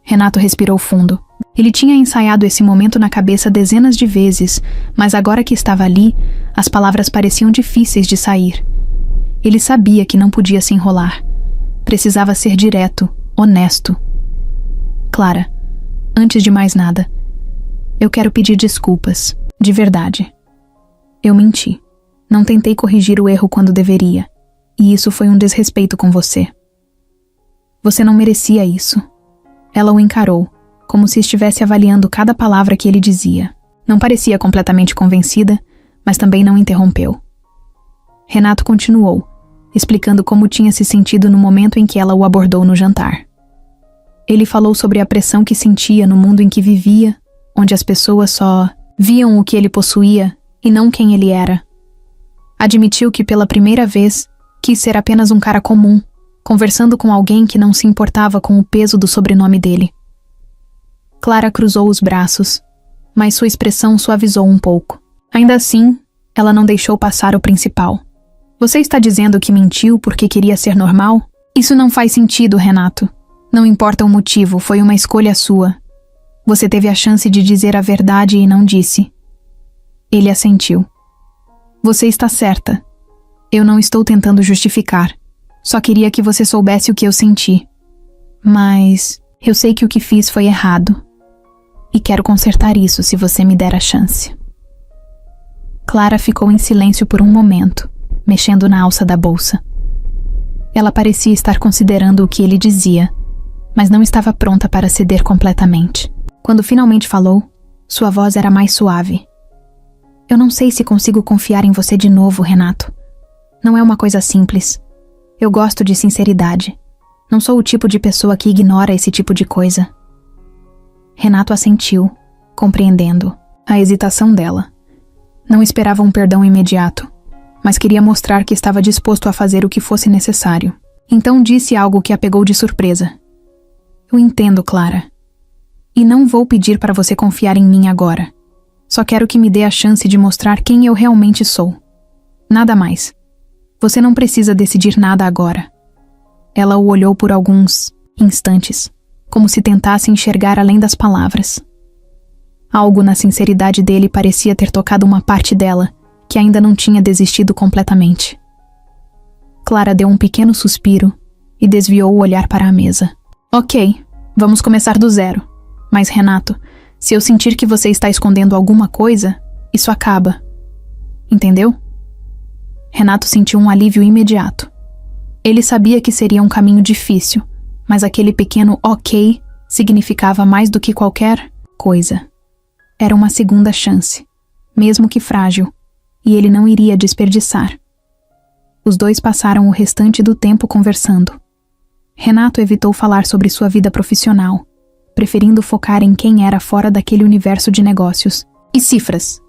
Renato respirou fundo. Ele tinha ensaiado esse momento na cabeça dezenas de vezes, mas agora que estava ali, as palavras pareciam difíceis de sair. Ele sabia que não podia se enrolar. Precisava ser direto, honesto. Clara, antes de mais nada, eu quero pedir desculpas, de verdade. Eu menti. Não tentei corrigir o erro quando deveria, e isso foi um desrespeito com você. Você não merecia isso. Ela o encarou, como se estivesse avaliando cada palavra que ele dizia. Não parecia completamente convencida, mas também não interrompeu. Renato continuou, explicando como tinha se sentido no momento em que ela o abordou no jantar. Ele falou sobre a pressão que sentia no mundo em que vivia, onde as pessoas só viam o que ele possuía e não quem ele era. Admitiu que pela primeira vez quis ser apenas um cara comum, conversando com alguém que não se importava com o peso do sobrenome dele. Clara cruzou os braços, mas sua expressão suavizou um pouco. Ainda assim, ela não deixou passar o principal. Você está dizendo que mentiu porque queria ser normal? Isso não faz sentido, Renato. Não importa o motivo, foi uma escolha sua. Você teve a chance de dizer a verdade e não disse. Ele assentiu. Você está certa. Eu não estou tentando justificar. Só queria que você soubesse o que eu senti. Mas eu sei que o que fiz foi errado. E quero consertar isso se você me der a chance. Clara ficou em silêncio por um momento, mexendo na alça da bolsa. Ela parecia estar considerando o que ele dizia, mas não estava pronta para ceder completamente. Quando finalmente falou, sua voz era mais suave. Eu não sei se consigo confiar em você de novo, Renato. Não é uma coisa simples. Eu gosto de sinceridade. Não sou o tipo de pessoa que ignora esse tipo de coisa. Renato assentiu, compreendendo a hesitação dela. Não esperava um perdão imediato, mas queria mostrar que estava disposto a fazer o que fosse necessário. Então disse algo que a pegou de surpresa. Eu entendo, Clara. E não vou pedir para você confiar em mim agora. Só quero que me dê a chance de mostrar quem eu realmente sou. Nada mais. Você não precisa decidir nada agora. Ela o olhou por alguns instantes, como se tentasse enxergar além das palavras. Algo na sinceridade dele parecia ter tocado uma parte dela, que ainda não tinha desistido completamente. Clara deu um pequeno suspiro e desviou o olhar para a mesa. Ok, vamos começar do zero. Mas, Renato, se eu sentir que você está escondendo alguma coisa, isso acaba. Entendeu? Renato sentiu um alívio imediato. Ele sabia que seria um caminho difícil, mas aquele pequeno ok significava mais do que qualquer coisa. Era uma segunda chance, mesmo que frágil, e ele não iria desperdiçar. Os dois passaram o restante do tempo conversando, Renato evitou falar sobre sua vida profissional, preferindo focar em quem era fora daquele universo de negócios e cifras.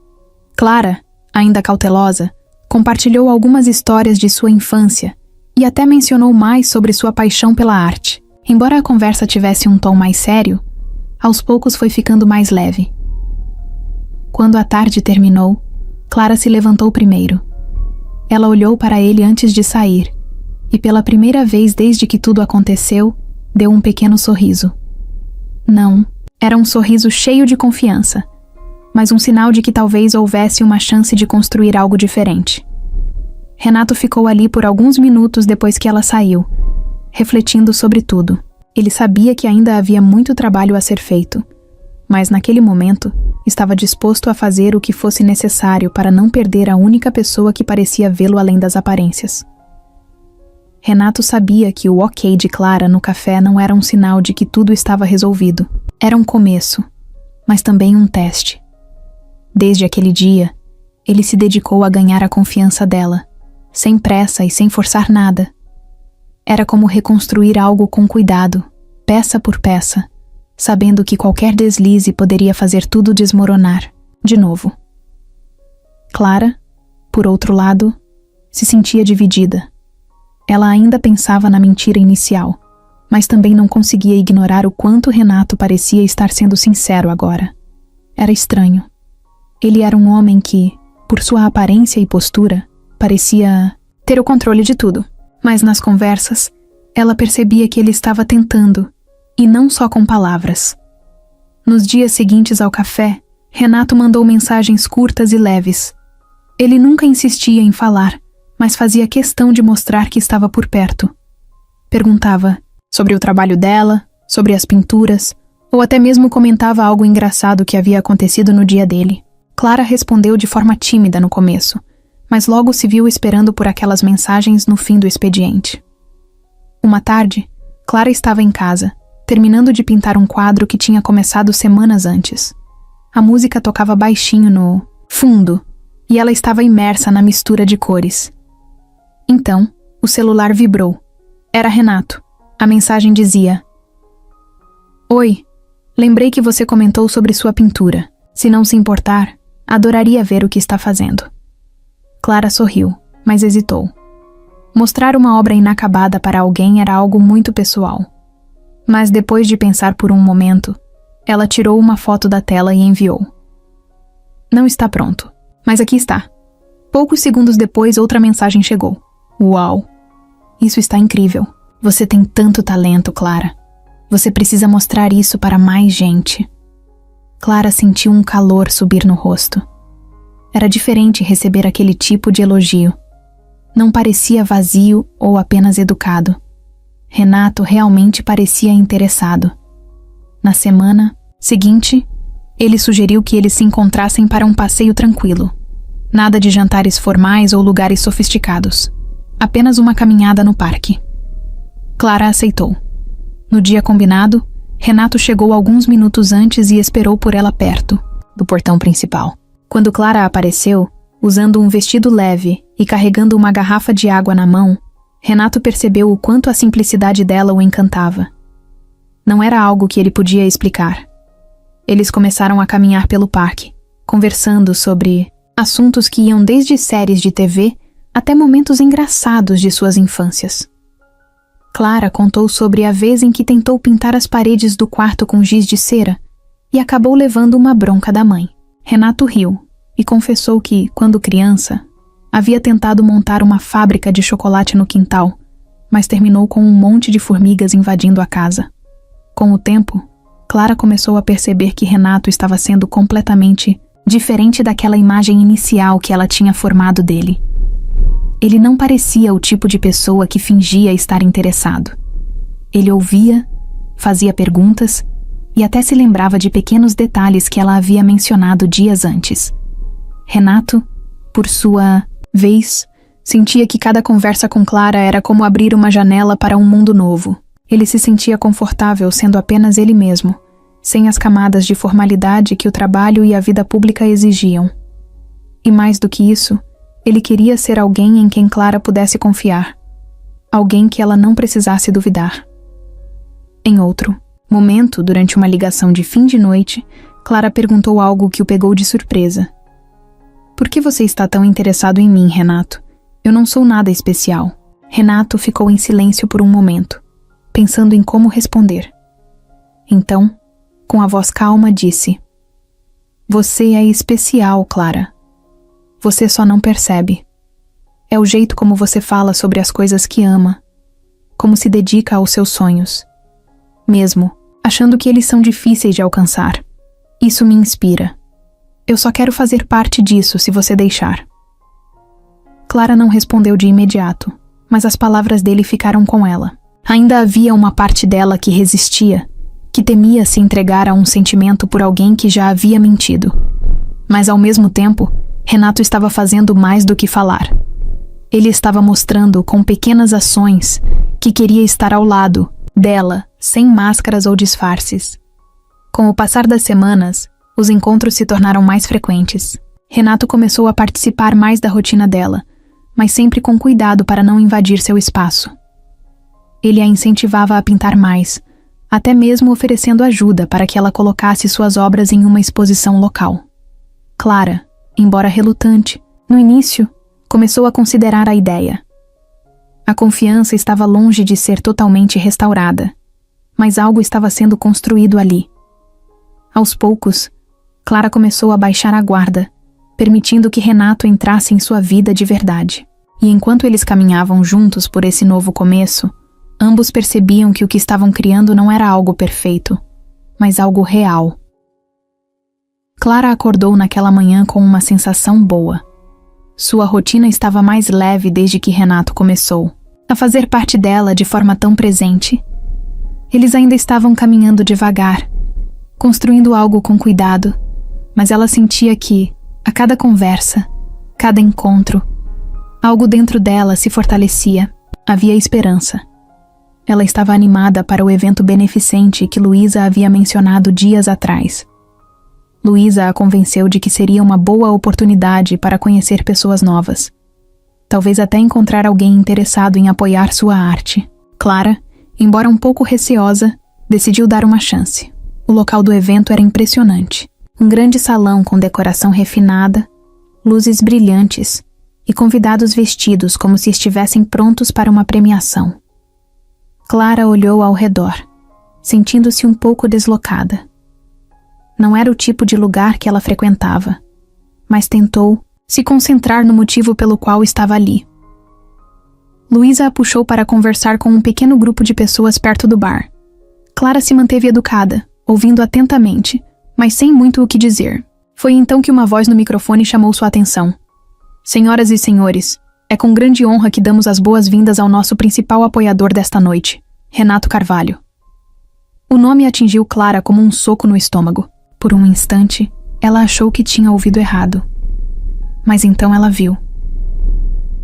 Clara, ainda cautelosa, compartilhou algumas histórias de sua infância e até mencionou mais sobre sua paixão pela arte. Embora a conversa tivesse um tom mais sério, aos poucos foi ficando mais leve. Quando a tarde terminou, Clara se levantou primeiro. Ela olhou para ele antes de sair e, pela primeira vez desde que tudo aconteceu, deu um pequeno sorriso. Não, era um sorriso cheio de confiança, mas um sinal de que talvez houvesse uma chance de construir algo diferente. Renato ficou ali por alguns minutos depois que ela saiu, refletindo sobre tudo. Ele sabia que ainda havia muito trabalho a ser feito, mas naquele momento estava disposto a fazer o que fosse necessário para não perder a única pessoa que parecia vê-lo além das aparências. Renato sabia que o ok de Clara no café não era um sinal de que tudo estava resolvido. Era um começo, mas também um teste. Desde aquele dia, ele se dedicou a ganhar a confiança dela, sem pressa e sem forçar nada. Era como reconstruir algo com cuidado, peça por peça, sabendo que qualquer deslize poderia fazer tudo desmoronar, de novo. Clara, por outro lado, se sentia dividida. Ela ainda pensava na mentira inicial, mas também não conseguia ignorar o quanto Renato parecia estar sendo sincero agora. Era estranho. Ele era um homem que, por sua aparência e postura, parecia ter o controle de tudo. Mas nas conversas, ela percebia que ele estava tentando, e não só com palavras. Nos dias seguintes ao café, Renato mandou mensagens curtas e leves. Ele nunca insistia em falar, mas fazia questão de mostrar que estava por perto. Perguntava sobre o trabalho dela, sobre as pinturas, ou até mesmo comentava algo engraçado que havia acontecido no dia dele. Clara respondeu de forma tímida no começo, mas logo se viu esperando por aquelas mensagens no fim do expediente. Uma tarde, Clara estava em casa, terminando de pintar um quadro que tinha começado semanas antes. A música tocava baixinho no fundo, e ela estava imersa na mistura de cores. Então, o celular vibrou. Era Renato. A mensagem dizia: Oi, lembrei que você comentou sobre sua pintura. Se não se importar, adoraria ver o que está fazendo. Clara sorriu, mas hesitou. Mostrar uma obra inacabada para alguém era algo muito pessoal. Mas depois de pensar por um momento, ela tirou uma foto da tela e enviou. Não está pronto, mas aqui está. Poucos segundos depois, outra mensagem chegou. Uau! Isso está incrível. Você tem tanto talento, Clara. Você precisa mostrar isso para mais gente. Clara sentiu um calor subir no rosto. Era diferente receber aquele tipo de elogio. Não parecia vazio ou apenas educado. Renato realmente parecia interessado. Na semana seguinte, ele sugeriu que eles se encontrassem para um passeio tranquilo. Nada de jantares formais ou lugares sofisticados. Apenas uma caminhada no parque. Clara aceitou. No dia combinado, Renato chegou alguns minutos antes e esperou por ela perto do portão principal. Quando Clara apareceu, usando um vestido leve e carregando uma garrafa de água na mão, Renato percebeu o quanto a simplicidade dela o encantava. Não era algo que ele podia explicar. Eles começaram a caminhar pelo parque, conversando sobre assuntos que iam desde séries de TV até momentos engraçados de suas infâncias. Clara contou sobre a vez em que tentou pintar as paredes do quarto com giz de cera e acabou levando uma bronca da mãe. Renato riu e confessou que, quando criança, havia tentado montar uma fábrica de chocolate no quintal, mas terminou com um monte de formigas invadindo a casa. Com o tempo, Clara começou a perceber que Renato estava sendo completamente diferente daquela imagem inicial que ela tinha formado dele. Ele não parecia o tipo de pessoa que fingia estar interessado. Ele ouvia, fazia perguntas e até se lembrava de pequenos detalhes que ela havia mencionado dias antes. Renato, por sua vez, sentia que cada conversa com Clara era como abrir uma janela para um mundo novo. Ele se sentia confortável sendo apenas ele mesmo, sem as camadas de formalidade que o trabalho e a vida pública exigiam. E mais do que isso, ele queria ser alguém em quem Clara pudesse confiar. Alguém que ela não precisasse duvidar. Em outro momento, durante uma ligação de fim de noite, Clara perguntou algo que o pegou de surpresa. Por que você está tão interessado em mim, Renato? Eu não sou nada especial. Renato ficou em silêncio por um momento, pensando em como responder. Então, com a voz calma, disse: Você é especial, Clara. Você só não percebe. É o jeito como você fala sobre as coisas que ama, como se dedica aos seus sonhos, mesmo achando que eles são difíceis de alcançar. Isso me inspira. Eu só quero fazer parte disso se você deixar. Clara não respondeu de imediato, mas as palavras dele ficaram com ela. Ainda havia uma parte dela que resistia, que temia se entregar a um sentimento por alguém que já havia mentido. Mas ao mesmo tempo, Renato estava fazendo mais do que falar. Ele estava mostrando com pequenas ações que queria estar ao lado dela, sem máscaras ou disfarces. Com o passar das semanas, os encontros se tornaram mais frequentes. Renato começou a participar mais da rotina dela, mas sempre com cuidado para não invadir seu espaço. Ele a incentivava a pintar mais, até mesmo oferecendo ajuda para que ela colocasse suas obras em uma exposição local. Clara, embora relutante, no início, começou a considerar a ideia. A confiança estava longe de ser totalmente restaurada, mas algo estava sendo construído ali. Aos poucos, Clara começou a baixar a guarda, permitindo que Renato entrasse em sua vida de verdade. E enquanto eles caminhavam juntos por esse novo começo, ambos percebiam que o que estavam criando não era algo perfeito, mas algo real. Clara acordou naquela manhã com uma sensação boa. Sua rotina estava mais leve desde que Renato começou a fazer parte dela de forma tão presente. Eles ainda estavam caminhando devagar, construindo algo com cuidado, mas ela sentia que, a cada conversa, cada encontro, algo dentro dela se fortalecia. Havia esperança. Ela estava animada para o evento beneficente que Luísa havia mencionado dias atrás. Luísa a convenceu de que seria uma boa oportunidade para conhecer pessoas novas. Talvez até encontrar alguém interessado em apoiar sua arte. Clara, embora um pouco receosa, decidiu dar uma chance. O local do evento era impressionante. Um grande salão com decoração refinada, luzes brilhantes e convidados vestidos como se estivessem prontos para uma premiação. Clara olhou ao redor, sentindo-se um pouco deslocada. Não era o tipo de lugar que ela frequentava, mas tentou se concentrar no motivo pelo qual estava ali. Luísa a puxou para conversar com um pequeno grupo de pessoas perto do bar. Clara se manteve educada, ouvindo atentamente, mas sem muito o que dizer. Foi então que uma voz no microfone chamou sua atenção. Senhoras e senhores, é com grande honra que damos as boas-vindas ao nosso principal apoiador desta noite, Renato Carvalho. O nome atingiu Clara como um soco no estômago. Por um instante, ela achou que tinha ouvido errado. Mas então ela viu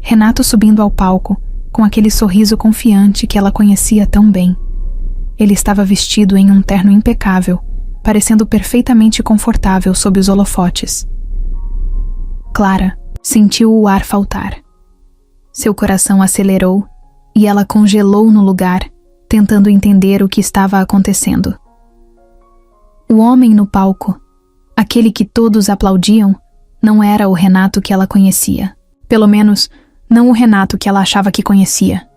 Renato subindo ao palco, com aquele sorriso confiante que ela conhecia tão bem. Ele estava vestido em um terno impecável, parecendo perfeitamente confortável sob os holofotes. Clara sentiu o ar faltar. Seu coração acelerou e ela congelou no lugar, tentando entender o que estava acontecendo. O homem no palco, aquele que todos aplaudiam, não era o Renato que ela conhecia. Pelo menos, não o Renato que ela achava que conhecia.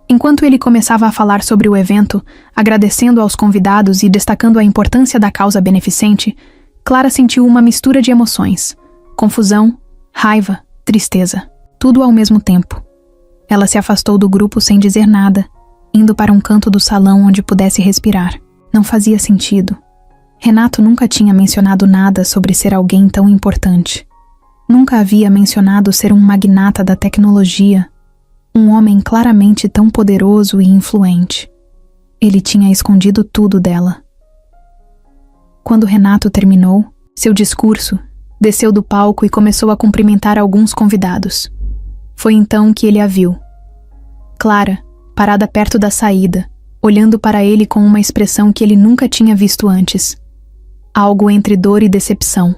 Enquanto ele começava a falar sobre o evento, agradecendo aos convidados e destacando a importância da causa beneficente, Clara sentiu uma mistura de emoções: confusão, raiva, tristeza, tudo ao mesmo tempo. Ela se afastou do grupo sem dizer nada, indo para um canto do salão onde pudesse respirar. Não fazia sentido. Renato nunca tinha mencionado nada sobre ser alguém tão importante. Nunca havia mencionado ser um magnata da tecnologia, um homem claramente tão poderoso e influente. Ele tinha escondido tudo dela. Quando Renato terminou seu discurso, desceu do palco e começou a cumprimentar alguns convidados. Foi então que ele a viu. Clara, parada perto da saída, olhando para ele com uma expressão que ele nunca tinha visto antes. Algo entre dor e decepção.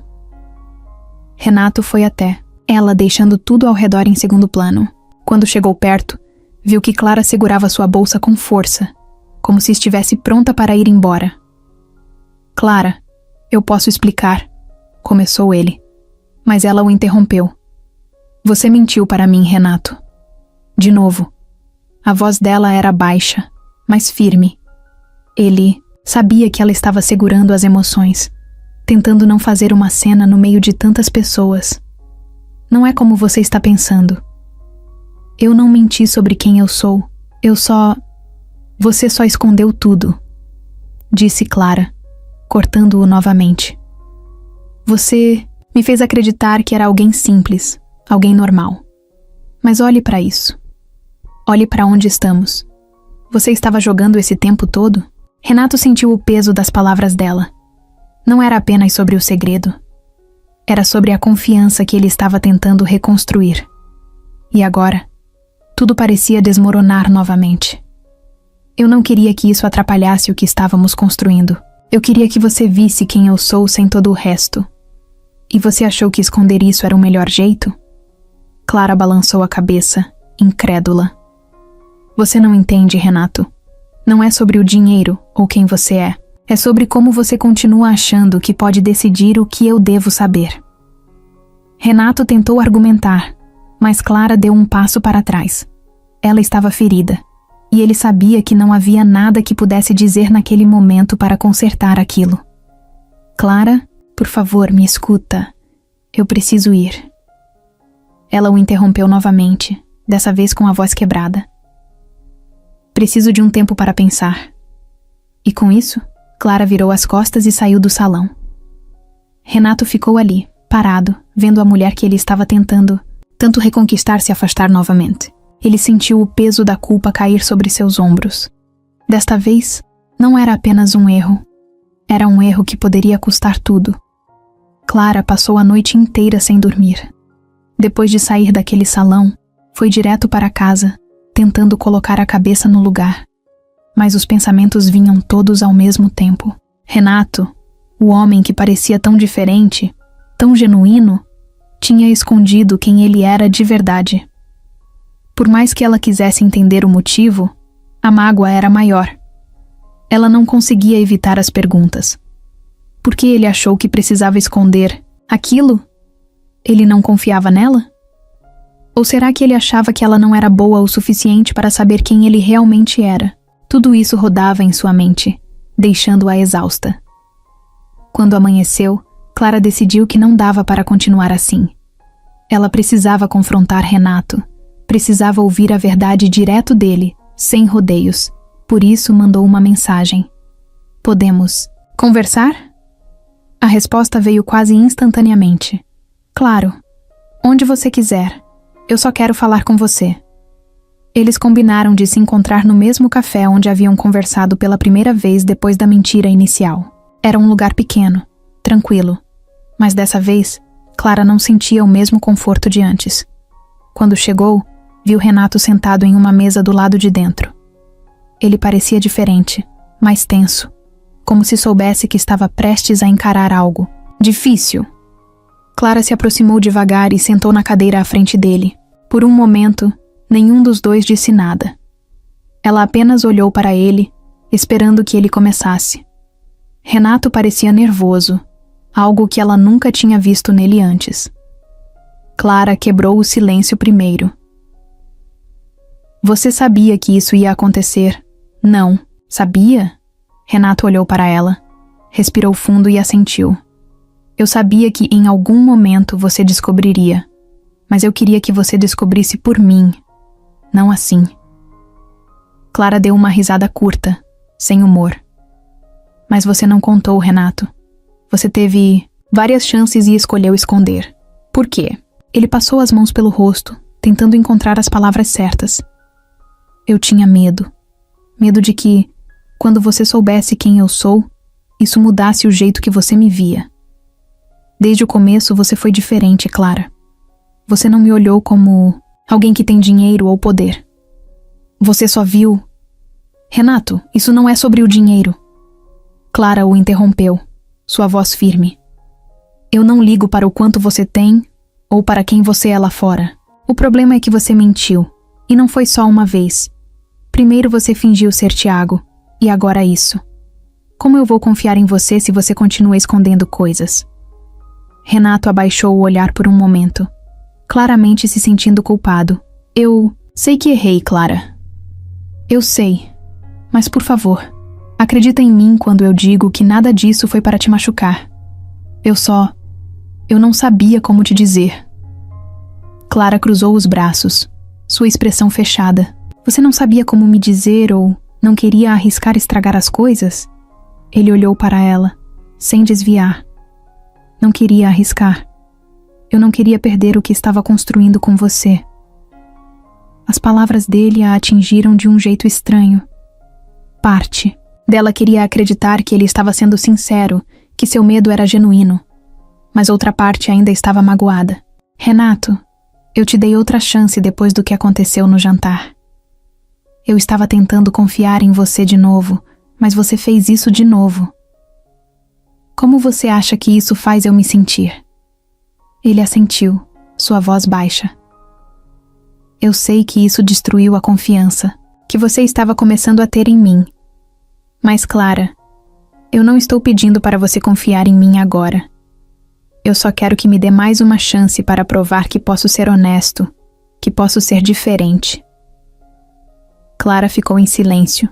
Renato foi até ela, deixando tudo ao redor em segundo plano. Quando chegou perto, viu que Clara segurava sua bolsa com força como se estivesse pronta para ir embora. Clara, eu posso explicar, começou ele, mas ela o interrompeu. Você mentiu para mim, Renato. De novo. A voz dela era baixa, mas firme. Ele sabia que ela estava segurando as emoções, tentando não fazer uma cena no meio de tantas pessoas. Não é como você está pensando. Eu não menti sobre quem eu sou. Você só escondeu tudo, disse Clara, cortando-o novamente. Você me fez acreditar que era alguém simples, alguém normal. Mas olhe para isso. Olhe para onde estamos. Você estava jogando esse tempo todo? Renato sentiu o peso das palavras dela. Não era apenas sobre o segredo. Era sobre a confiança que ele estava tentando reconstruir. E agora, tudo parecia desmoronar novamente. Eu não queria que isso atrapalhasse o que estávamos construindo. Eu queria que você visse quem eu sou sem todo o resto. E você achou que esconder isso era o melhor jeito? Clara balançou a cabeça, incrédula. Você não entende, Renato. Não é sobre o dinheiro ou quem você é. É sobre como você continua achando que pode decidir o que eu devo saber. Renato tentou argumentar, mas Clara deu um passo para trás. Ela estava ferida, e ele sabia que não havia nada que pudesse dizer naquele momento para consertar aquilo. Clara, por favor, me escuta. Eu preciso ir. Ela o interrompeu novamente, dessa vez com a voz quebrada. Preciso de um tempo para pensar. E com isso, Clara virou as costas e saiu do salão. Renato ficou ali, parado, vendo a mulher que ele estava tentando tanto reconquistar se afastar novamente. Ele sentiu o peso da culpa cair sobre seus ombros. Desta vez, não era apenas um erro. Era um erro que poderia custar tudo. Clara passou a noite inteira sem dormir. Depois de sair daquele salão, foi direto para casa, tentando colocar a cabeça no lugar. Mas os pensamentos vinham todos ao mesmo tempo. Renato, o homem que parecia tão diferente, tão genuíno, tinha escondido quem ele era de verdade. Por mais que ela quisesse entender o motivo, a mágoa era maior. Ela não conseguia evitar as perguntas. Por que ele achou que precisava esconder aquilo? Ele não confiava nela? Ou será que ele achava que ela não era boa o suficiente para saber quem ele realmente era? Tudo isso rodava em sua mente, deixando-a exausta. Quando amanheceu, Clara decidiu que não dava para continuar assim. Ela precisava confrontar Renato, precisava ouvir a verdade direto dele, sem rodeios. Por isso mandou uma mensagem. Podemos conversar? A resposta veio quase instantaneamente. Claro, onde você quiser. Eu só quero falar com você. Eles combinaram de se encontrar no mesmo café onde haviam conversado pela primeira vez depois da mentira inicial. Era um lugar pequeno, tranquilo. Mas dessa vez, Clara não sentia o mesmo conforto de antes. Quando chegou, viu Renato sentado em uma mesa do lado de dentro. Ele parecia diferente, mais tenso, como se soubesse que estava prestes a encarar algo difícil. Clara se aproximou devagar e sentou na cadeira à frente dele. Por um momento, nenhum dos dois disse nada. Ela apenas olhou para ele, esperando que ele começasse. Renato parecia nervoso, algo que ela nunca tinha visto nele antes. Clara quebrou o silêncio primeiro. Você sabia que isso ia acontecer? Não, sabia? Renato olhou para ela, respirou fundo e assentiu. Eu sabia que em algum momento você descobriria, mas eu queria que você descobrisse por mim, não assim. Clara deu uma risada curta, sem humor. Mas você não contou, Renato. Você teve várias chances e escolheu esconder. Por quê? Ele passou as mãos pelo rosto, tentando encontrar as palavras certas. Eu tinha medo. Medo de que, quando você soubesse quem eu sou, isso mudasse o jeito que você me via. Desde o começo você foi diferente, Clara. Você não me olhou como alguém que tem dinheiro ou poder. Você só viu... Renato, isso não é sobre o dinheiro. Clara o interrompeu, sua voz firme. Eu não ligo para o quanto você tem ou para quem você é lá fora. O problema é que você mentiu, e não foi só uma vez. Primeiro você fingiu ser Tiago, E agora isso. Como eu vou confiar em você se você continua escondendo coisas? Renato abaixou o olhar por um momento, claramente se sentindo culpado. Eu sei que errei, Clara. Eu sei. Mas por favor, acredita em mim quando eu digo que nada disso foi para te machucar. Eu não sabia como te dizer. Clara cruzou os braços, sua expressão fechada. Você não sabia como me dizer ou não queria arriscar estragar as coisas? Ele olhou para ela, sem desviar. Não queria arriscar. Eu não queria perder o que estava construindo com você. As palavras dele a atingiram de um jeito estranho. Parte dela queria acreditar que ele estava sendo sincero, que seu medo era genuíno. Mas outra parte ainda estava magoada. Renato, eu te dei outra chance depois do que aconteceu no jantar. Eu estava tentando confiar em você de novo, mas você fez isso de novo. Como você acha que isso faz eu me sentir? Ele assentiu, sua voz baixa. Eu sei que isso destruiu a confiança que você estava começando a ter em mim. Mas, Clara, eu não estou pedindo para você confiar em mim agora. Eu só quero que me dê mais uma chance para provar que posso ser honesto, que posso ser diferente. Clara ficou em silêncio,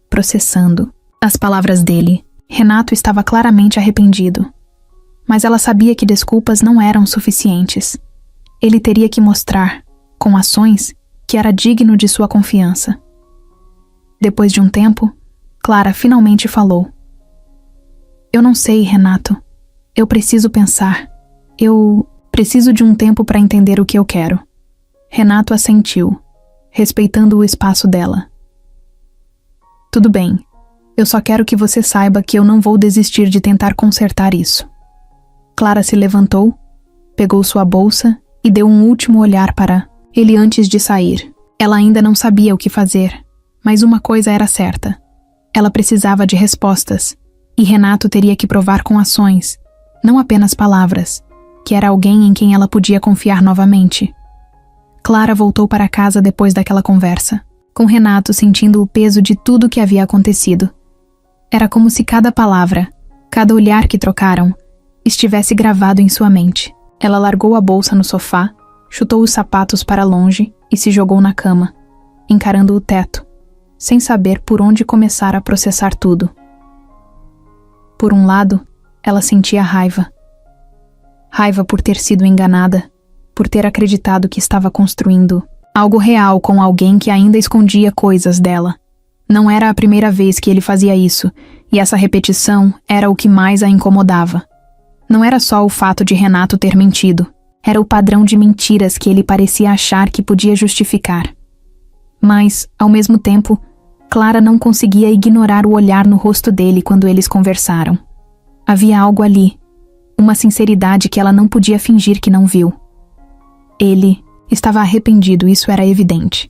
processando as palavras dele. Renato estava claramente arrependido. Mas ela sabia que desculpas não eram suficientes. Ele teria que mostrar, com ações, que era digno de sua confiança. Depois de um tempo, Clara finalmente falou. Eu não sei, Renato. Eu preciso pensar. Eu preciso de um tempo para entender o que eu quero. Renato assentiu, respeitando o espaço dela. Tudo bem. Eu só quero que você saiba que eu não vou desistir de tentar consertar isso. Clara se levantou, pegou sua bolsa e deu um último olhar para ele antes de sair. Ela ainda não sabia o que fazer, mas uma coisa era certa. Ela precisava de respostas, e Renato teria que provar com ações, não apenas palavras, que era alguém em quem ela podia confiar novamente. Clara voltou para casa depois daquela conversa, com Renato sentindo o peso de tudo que havia acontecido. Era como se cada palavra, cada olhar que trocaram, estivesse gravado em sua mente. Ela largou a bolsa no sofá, chutou os sapatos para longe e se jogou na cama, encarando o teto, sem saber por onde começar a processar tudo. Por um lado, ela sentia raiva. Raiva por ter sido enganada, por ter acreditado que estava construindo algo real com alguém que ainda escondia coisas dela. Não era a primeira vez que ele fazia isso, e essa repetição era o que mais a incomodava. Não era só o fato de Renato ter mentido, era o padrão de mentiras que ele parecia achar que podia justificar. Mas, ao mesmo tempo, Clara não conseguia ignorar o olhar no rosto dele quando eles conversaram. Havia algo ali, uma sinceridade que ela não podia fingir que não viu. Ele estava arrependido, isso era evidente.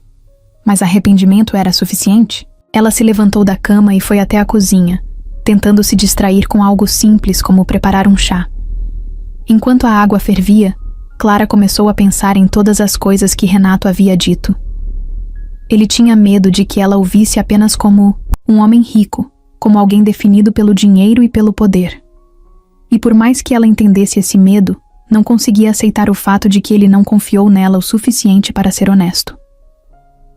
Mas arrependimento era suficiente? Ela se levantou da cama e foi até a cozinha, tentando se distrair com algo simples como preparar um chá. Enquanto a água fervia, Clara começou a pensar em todas as coisas que Renato havia dito. Ele tinha medo de que ela o visse apenas como um homem rico, como alguém definido pelo dinheiro e pelo poder. E por mais que ela entendesse esse medo, não conseguia aceitar o fato de que ele não confiou nela o suficiente para ser honesto.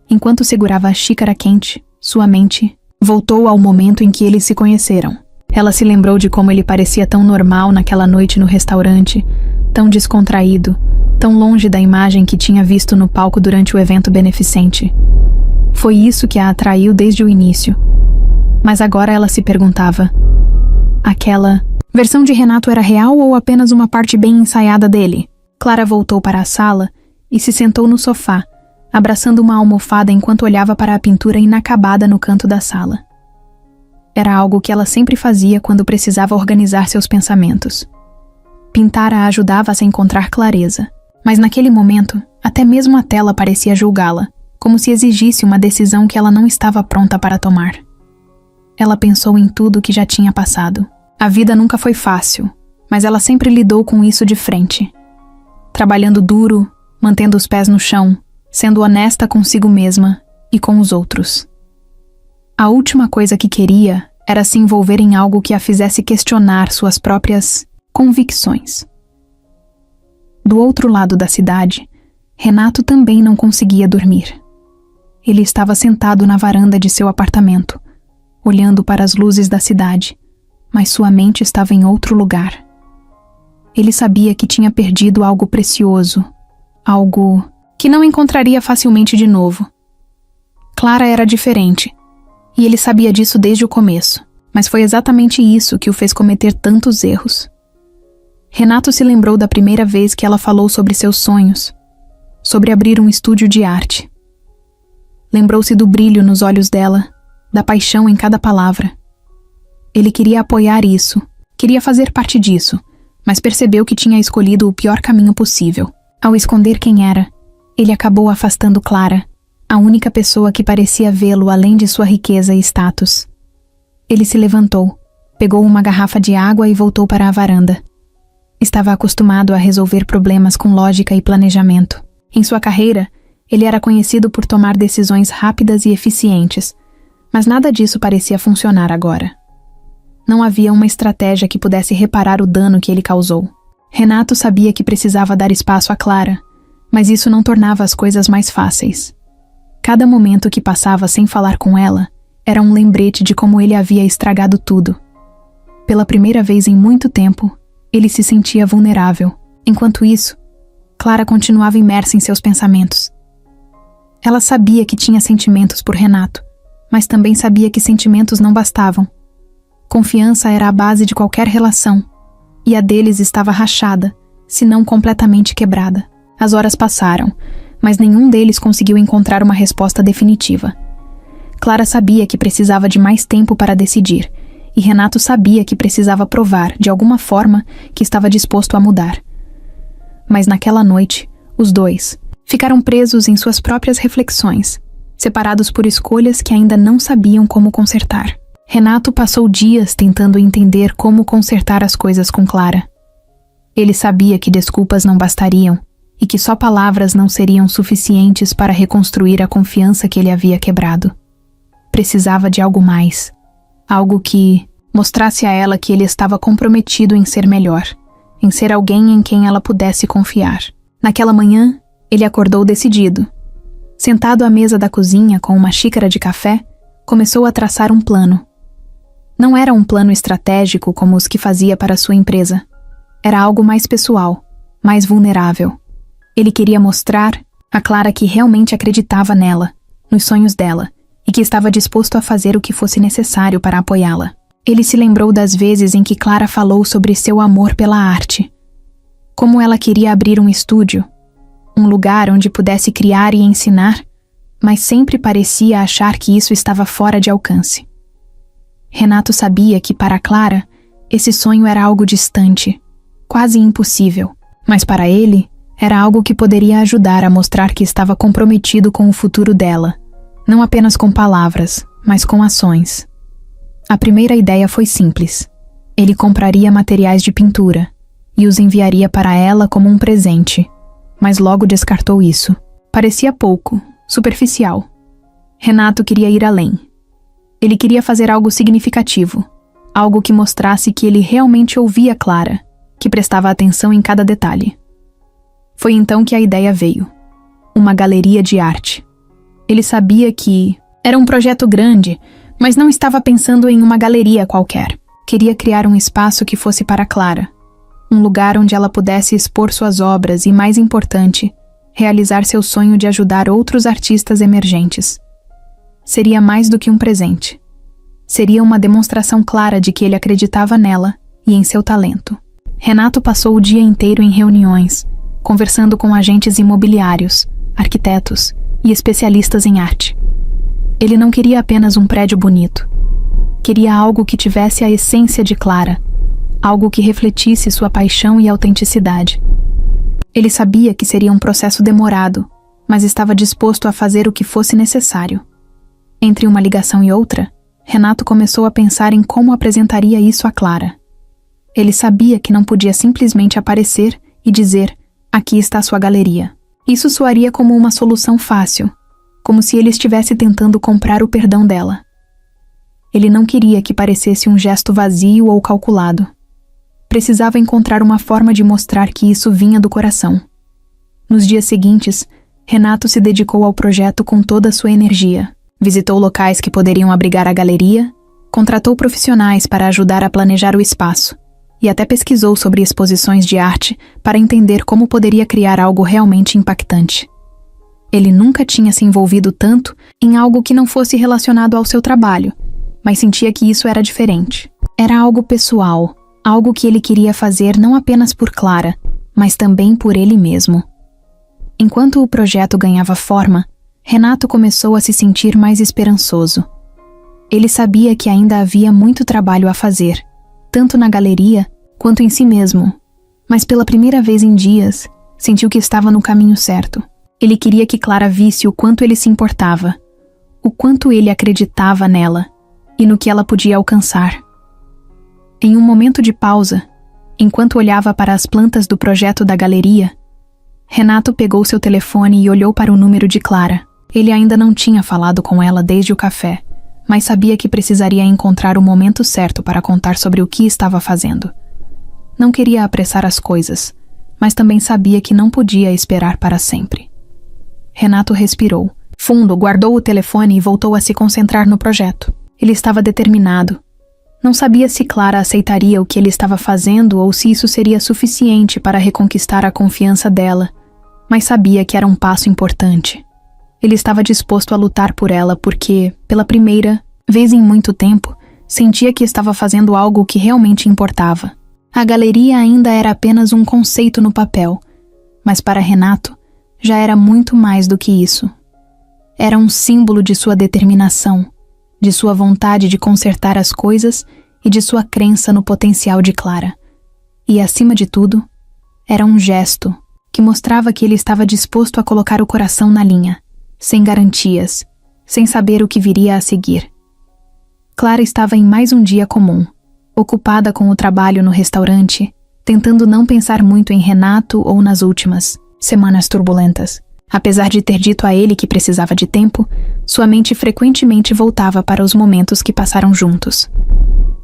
Enquanto segurava a xícara quente, sua mente voltou ao momento em que eles se conheceram. Ela se lembrou de como ele parecia tão normal naquela noite no restaurante, tão descontraído, tão longe da imagem que tinha visto no palco durante o evento beneficente. Foi isso que a atraiu desde o início. Mas agora ela se perguntava: aquela versão de Renato era real ou apenas uma parte bem ensaiada dele? Clara voltou para a sala e se sentou no sofá, abraçando uma almofada enquanto olhava para a pintura inacabada no canto da sala. Era algo que ela sempre fazia quando precisava organizar seus pensamentos. Pintar a ajudava a se encontrar clareza, mas naquele momento, até mesmo a tela parecia julgá-la, como se exigisse uma decisão que ela não estava pronta para tomar. Ela pensou em tudo o que já tinha passado. A vida nunca foi fácil, mas ela sempre lidou com isso de frente. Trabalhando duro, mantendo os pés no chão, sendo honesta consigo mesma e com os outros. A última coisa que queria era se envolver em algo que a fizesse questionar suas próprias convicções. Do outro lado da cidade, Renato também não conseguia dormir. Ele estava sentado na varanda de seu apartamento, olhando para as luzes da cidade, mas sua mente estava em outro lugar. Ele sabia que tinha perdido algo precioso, algo que não encontraria facilmente de novo. Clara era diferente, e ele sabia disso desde o começo, mas foi exatamente isso que o fez cometer tantos erros. Renato se lembrou da primeira vez que ela falou sobre seus sonhos, sobre abrir um estúdio de arte. Lembrou-se do brilho nos olhos dela, da paixão em cada palavra. Ele queria apoiar isso, queria fazer parte disso, mas percebeu que tinha escolhido o pior caminho possível. Ao esconder quem era, ele acabou afastando Clara, a única pessoa que parecia vê-lo além de sua riqueza e status. Ele se levantou, pegou uma garrafa de água e voltou para a varanda. Estava acostumado a resolver problemas com lógica e planejamento. Em sua carreira, ele era conhecido por tomar decisões rápidas e eficientes, mas nada disso parecia funcionar agora. Não havia uma estratégia que pudesse reparar o dano que ele causou. Renato sabia que precisava dar espaço a Clara, mas isso não tornava as coisas mais fáceis. Cada momento que passava sem falar com ela era um lembrete de como ele havia estragado tudo. Pela primeira vez em muito tempo, ele se sentia vulnerável. Enquanto isso, Clara continuava imersa em seus pensamentos. Ela sabia que tinha sentimentos por Renato, mas também sabia que sentimentos não bastavam. Confiança era a base de qualquer relação, e a deles estava rachada, se não completamente quebrada. As horas passaram, mas nenhum deles conseguiu encontrar uma resposta definitiva. Clara sabia que precisava de mais tempo para decidir, e Renato sabia que precisava provar, de alguma forma, que estava disposto a mudar. Mas naquela noite, os dois ficaram presos em suas próprias reflexões, separados por escolhas que ainda não sabiam como consertar. Renato passou dias tentando entender como consertar as coisas com Clara. Ele sabia que desculpas não bastariam e que só palavras não seriam suficientes para reconstruir a confiança que ele havia quebrado. Precisava de algo mais, algo que mostrasse a ela que ele estava comprometido em ser melhor, em ser alguém em quem ela pudesse confiar. Naquela manhã, ele acordou decidido. Sentado à mesa da cozinha com uma xícara de café, começou a traçar um plano. Não era um plano estratégico como os que fazia para sua empresa. Era algo mais pessoal, mais vulnerável. Ele queria mostrar a Clara que realmente acreditava nela, nos sonhos dela, e que estava disposto a fazer o que fosse necessário para apoiá-la. Ele se lembrou das vezes em que Clara falou sobre seu amor pela arte. Como ela queria abrir um estúdio, um lugar onde pudesse criar e ensinar, mas sempre parecia achar que isso estava fora de alcance. Renato sabia que para Clara, esse sonho era algo distante, quase impossível, mas para ele, era algo que poderia ajudar a mostrar que estava comprometido com o futuro dela, não apenas com palavras, mas com ações. A primeira ideia foi simples. Ele compraria materiais de pintura e os enviaria para ela como um presente, mas logo descartou isso. Parecia pouco, superficial. Renato queria ir além. Ele queria fazer algo significativo, algo que mostrasse que ele realmente ouvia Clara, que prestava atenção em cada detalhe. Foi então que a ideia veio. Uma galeria de arte. Ele sabia que era um projeto grande, mas não estava pensando em uma galeria qualquer. Queria criar um espaço que fosse para Clara. Um lugar onde ela pudesse expor suas obras e, mais importante, realizar seu sonho de ajudar outros artistas emergentes. Seria mais do que um presente. Seria uma demonstração clara de que ele acreditava nela e em seu talento. Renato passou o dia inteiro em reuniões, conversando com agentes imobiliários, arquitetos e especialistas em arte. Ele não queria apenas um prédio bonito. Queria algo que tivesse a essência de Clara, algo que refletisse sua paixão e autenticidade. Ele sabia que seria um processo demorado, mas estava disposto a fazer o que fosse necessário. Entre uma ligação e outra, Renato começou a pensar em como apresentaria isso a Clara. Ele sabia que não podia simplesmente aparecer e dizer: "Aqui está sua galeria". Isso soaria como uma solução fácil, como se ele estivesse tentando comprar o perdão dela. Ele não queria que parecesse um gesto vazio ou calculado. Precisava encontrar uma forma de mostrar que isso vinha do coração. Nos dias seguintes, Renato se dedicou ao projeto com toda a sua energia. Visitou locais que poderiam abrigar a galeria, contratou profissionais para ajudar a planejar o espaço e até pesquisou sobre exposições de arte para entender como poderia criar algo realmente impactante. Ele nunca tinha se envolvido tanto em algo que não fosse relacionado ao seu trabalho, mas sentia que isso era diferente. Era algo pessoal, algo que ele queria fazer não apenas por Clara, mas também por ele mesmo. Enquanto o projeto ganhava forma, Renato começou a se sentir mais esperançoso. Ele sabia que ainda havia muito trabalho a fazer, tanto na galeria quanto em si mesmo, mas pela primeira vez em dias, sentiu que estava no caminho certo. Ele queria que Clara visse o quanto ele se importava, o quanto ele acreditava nela e no que ela podia alcançar. Em um momento de pausa, enquanto olhava para as plantas do projeto da galeria, Renato pegou seu telefone e olhou para o número de Clara. Ele ainda não tinha falado com ela desde o café, mas sabia que precisaria encontrar o momento certo para contar sobre o que estava fazendo. Não queria apressar as coisas, mas também sabia que não podia esperar para sempre. Renato respirou fundo, guardou o telefone e voltou a se concentrar no projeto. Ele estava determinado. Não sabia se Clara aceitaria o que ele estava fazendo ou se isso seria suficiente para reconquistar a confiança dela, mas sabia que era um passo importante. Ele estava disposto a lutar por ela porque, pela primeira vez em muito tempo, sentia que estava fazendo algo que realmente importava. A galeria ainda era apenas um conceito no papel, mas para Renato já era muito mais do que isso. Era um símbolo de sua determinação, de sua vontade de consertar as coisas e de sua crença no potencial de Clara. E, acima de tudo, era um gesto que mostrava que ele estava disposto a colocar o coração na linha, sem garantias, sem saber o que viria a seguir. Clara estava em mais um dia comum, ocupada com o trabalho no restaurante, tentando não pensar muito em Renato ou nas últimas semanas turbulentas. Apesar de ter dito a ele que precisava de tempo, sua mente frequentemente voltava para os momentos que passaram juntos.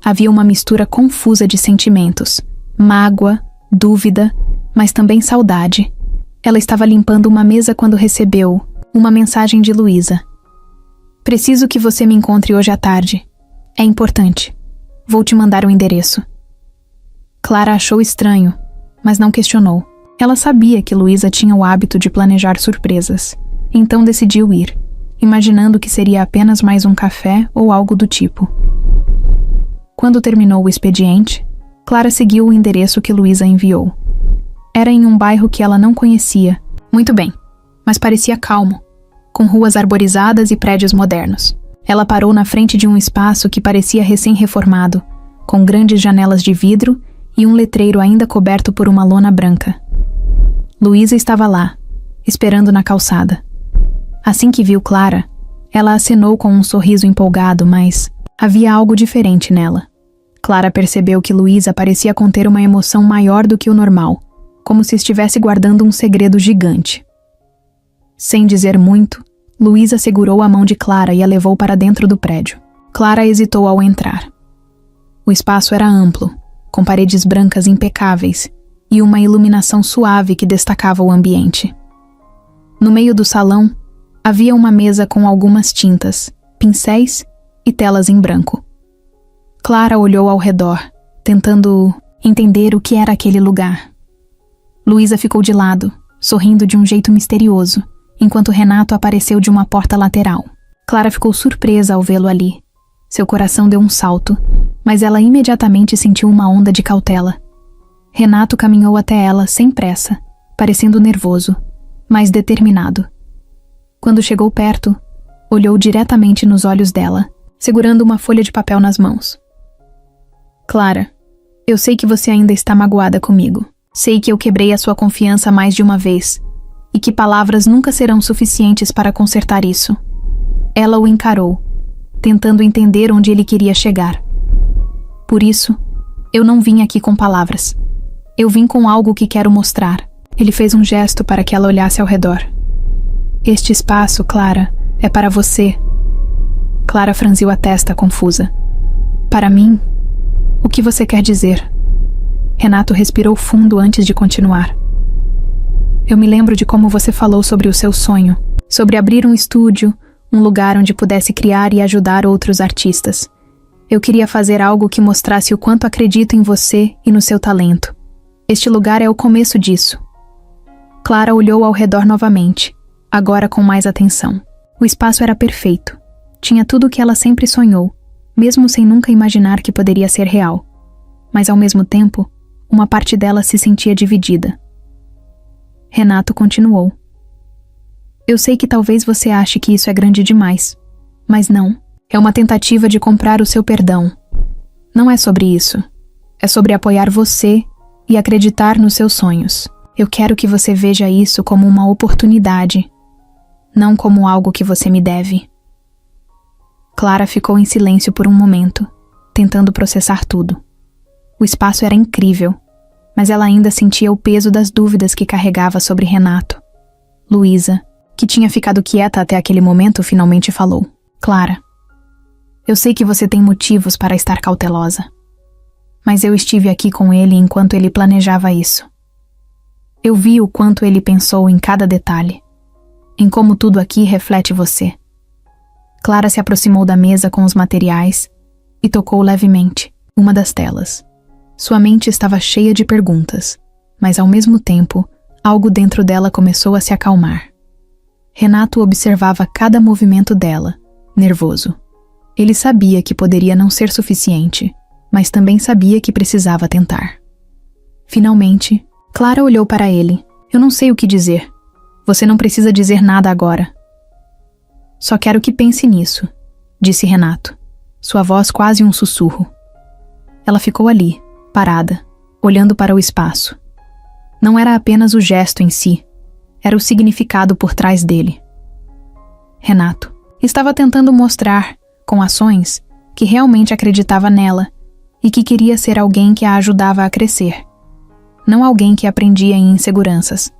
Havia uma mistura confusa de sentimentos, mágoa, dúvida, mas também saudade. Ela estava limpando uma mesa quando recebeu uma mensagem de Luísa. Preciso que você me encontre hoje à tarde. É importante. Vou te mandar o endereço. Clara achou estranho, mas não questionou. Ela sabia que Luísa tinha o hábito de planejar surpresas, então decidiu ir, imaginando que seria apenas mais um café ou algo do tipo. Quando terminou o expediente, Clara seguiu o endereço que Luísa enviou. Era em um bairro que ela não conhecia muito bem, mas parecia calmo, com ruas arborizadas e prédios modernos. Ela parou na frente de um espaço que parecia recém-reformado, com grandes janelas de vidro e um letreiro ainda coberto por uma lona branca. Luísa estava lá, esperando na calçada. Assim que viu Clara, ela acenou com um sorriso empolgado, mas havia algo diferente nela. Clara percebeu que Luísa parecia conter uma emoção maior do que o normal, como se estivesse guardando um segredo gigante. Sem dizer muito, Luísa segurou a mão de Clara e a levou para dentro do prédio. Clara hesitou ao entrar. O espaço era amplo, com paredes brancas impecáveis e uma iluminação suave que destacava o ambiente. No meio do salão, havia uma mesa com algumas tintas, pincéis e telas em branco. Clara olhou ao redor, tentando entender o que era aquele lugar. Luísa ficou de lado, sorrindo de um jeito misterioso, enquanto Renato apareceu de uma porta lateral. Clara ficou surpresa ao vê-lo ali. Seu coração deu um salto, mas ela imediatamente sentiu uma onda de cautela. Renato caminhou até ela sem pressa, parecendo nervoso, mas determinado. Quando chegou perto, olhou diretamente nos olhos dela, segurando uma folha de papel nas mãos. Clara, eu sei que você ainda está magoada comigo. Sei que eu quebrei a sua confiança mais de uma vez, e que palavras nunca serão suficientes para consertar isso. Ela o encarou, tentando entender onde ele queria chegar. Por isso, eu não vim aqui com palavras. Eu vim com algo que quero mostrar. Ele fez um gesto para que ela olhasse ao redor. Este espaço, Clara, é para você. Clara franziu a testa, confusa. Para mim? O que você quer dizer? Renato respirou fundo antes de continuar. Eu me lembro de como você falou sobre o seu sonho, sobre abrir um estúdio, um lugar onde pudesse criar e ajudar outros artistas. Eu queria fazer algo que mostrasse o quanto acredito em você e no seu talento. Este lugar é o começo disso. Clara olhou ao redor novamente, agora com mais atenção. O espaço era perfeito. Tinha tudo o que ela sempre sonhou, mesmo sem nunca imaginar que poderia ser real. Mas, ao mesmo tempo, uma parte dela se sentia dividida. Renato continuou. Eu sei que talvez você ache que isso é grande demais, mas não. É uma tentativa de comprar o seu perdão. Não é sobre isso. É sobre apoiar você e acreditar nos seus sonhos. Eu quero que você veja isso como uma oportunidade, não como algo que você me deve. Clara ficou em silêncio por um momento, tentando processar tudo. O espaço era incrível, mas ela ainda sentia o peso das dúvidas que carregava sobre Renato. Luísa, que tinha ficado quieta até aquele momento, finalmente falou. Clara, eu sei que você tem motivos para estar cautelosa, mas eu estive aqui com ele enquanto ele planejava isso. Eu vi o quanto ele pensou em cada detalhe, em como tudo aqui reflete você. Clara se aproximou da mesa com os materiais e tocou levemente uma das telas. Sua mente estava cheia de perguntas, mas ao mesmo tempo, algo dentro dela começou a se acalmar. Renato observava cada movimento dela, nervoso. Ele sabia que poderia não ser suficiente, mas também sabia que precisava tentar. Finalmente, Clara olhou para ele. Eu não sei o que dizer. Você não precisa dizer nada agora. Só quero que pense nisso, disse Renato, sua voz quase um sussurro. Ela ficou ali, parada, olhando para o espaço. Não era apenas o gesto em si, era o significado por trás dele. Renato estava tentando mostrar, com ações, que realmente acreditava nela e que queria ser alguém que a ajudava a crescer, não alguém que aprendia em inseguranças.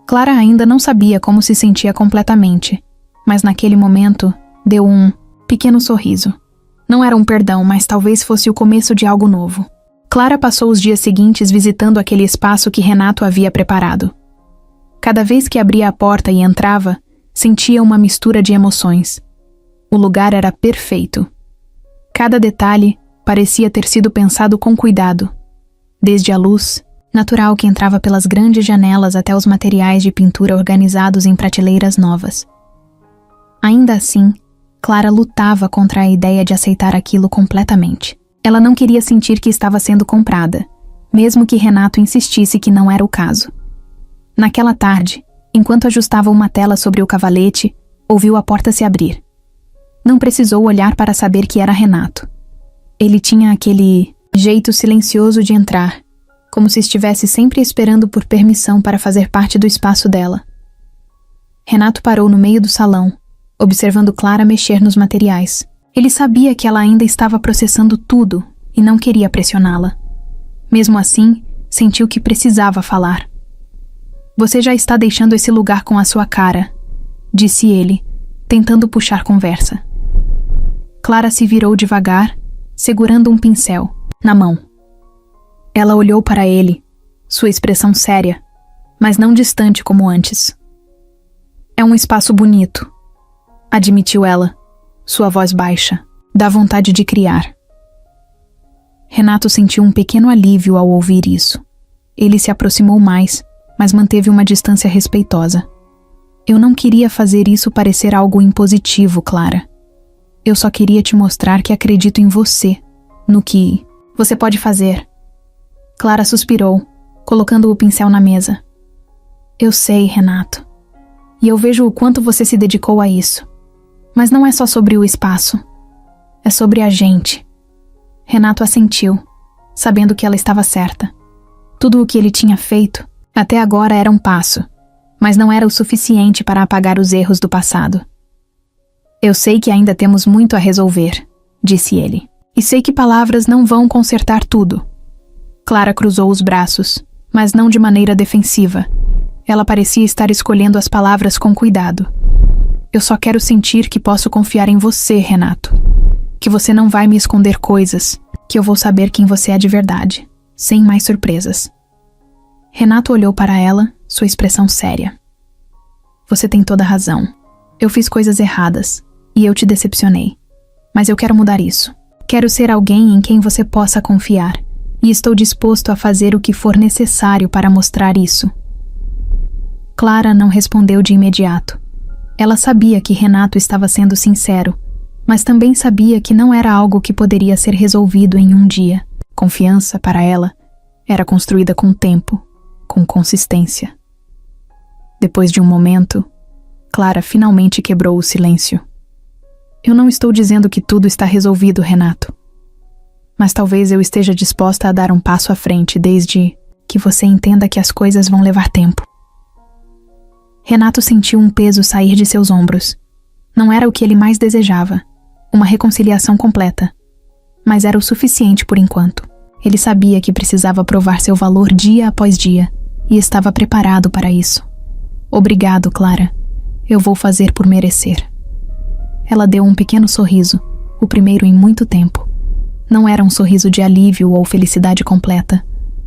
Clara ainda não sabia como se sentia completamente, mas naquele momento deu um pequeno sorriso. Não era um perdão, mas talvez fosse o começo de algo novo. Clara passou os dias seguintes visitando aquele espaço que Renato havia preparado. Cada vez que abria a porta e entrava, sentia uma mistura de emoções. O lugar era perfeito. Cada detalhe parecia ter sido pensado com cuidado. Desde a luz, natural que entrava pelas grandes janelas até os materiais de pintura organizados em prateleiras novas. Ainda assim, Clara lutava contra a ideia de aceitar aquilo completamente. Ela não queria sentir que estava sendo comprada, mesmo que Renato insistisse que não era o caso. Naquela tarde, enquanto ajustava uma tela sobre o cavalete, ouviu a porta se abrir. Não precisou olhar para saber que era Renato. Ele tinha aquele jeito silencioso de entrar, como se estivesse sempre esperando por permissão para fazer parte do espaço dela. Renato parou no meio do salão, observando Clara mexer nos materiais. Ele sabia que ela ainda estava processando tudo e não queria pressioná-la. Mesmo assim, sentiu que precisava falar. Você já está deixando esse lugar com a sua cara, disse ele, tentando puxar conversa. Clara se virou devagar, segurando um pincel na mão. Ela olhou para ele, sua expressão séria, mas não distante como antes. É um espaço bonito, admitiu ela, sua voz baixa. Dá vontade de criar. Renato sentiu um pequeno alívio ao ouvir isso. Ele se aproximou mais, mas manteve uma distância respeitosa. Eu não queria fazer isso parecer algo impositivo, Clara. Eu só queria te mostrar que acredito em você, no que você pode fazer. Clara suspirou, colocando o pincel na mesa. Eu sei, Renato. E eu vejo o quanto você se dedicou a isso. Mas não é só sobre o espaço. É sobre a gente. Renato assentiu, sabendo que ela estava certa. Tudo o que ele tinha feito, até agora, era um passo, mas não era o suficiente para apagar os erros do passado. Eu sei que ainda temos muito a resolver, disse ele. E sei que palavras não vão consertar tudo. Clara cruzou os braços, mas não de maneira defensiva. Ela parecia estar escolhendo as palavras com cuidado. Eu só quero sentir que posso confiar em você, Renato. Que você não vai me esconder coisas, que eu vou saber quem você é de verdade, sem mais surpresas. Renato olhou para ela, sua expressão séria. Você tem toda a razão. Eu fiz coisas erradas, e eu te decepcionei. Mas eu quero mudar isso. Quero ser alguém em quem você possa confiar, e estou disposto a fazer o que for necessário para mostrar isso. Clara não respondeu de imediato. Ela sabia que Renato estava sendo sincero, mas também sabia que não era algo que poderia ser resolvido em um dia. Confiança, para ela, era construída com tempo, com consistência. Depois de um momento, Clara finalmente quebrou o silêncio. Eu não estou dizendo que tudo está resolvido, Renato. Mas talvez eu esteja disposta a dar um passo à frente desde que você entenda que as coisas vão levar tempo. Renato sentiu um peso sair de seus ombros. Não era o que ele mais desejava, uma reconciliação completa. Mas era o suficiente por enquanto. Ele sabia que precisava provar seu valor dia após dia, e estava preparado para isso. Obrigado, Clara. Eu vou fazer por merecer. Ela deu um pequeno sorriso, o primeiro em muito tempo. Não era um sorriso de alívio ou felicidade completa,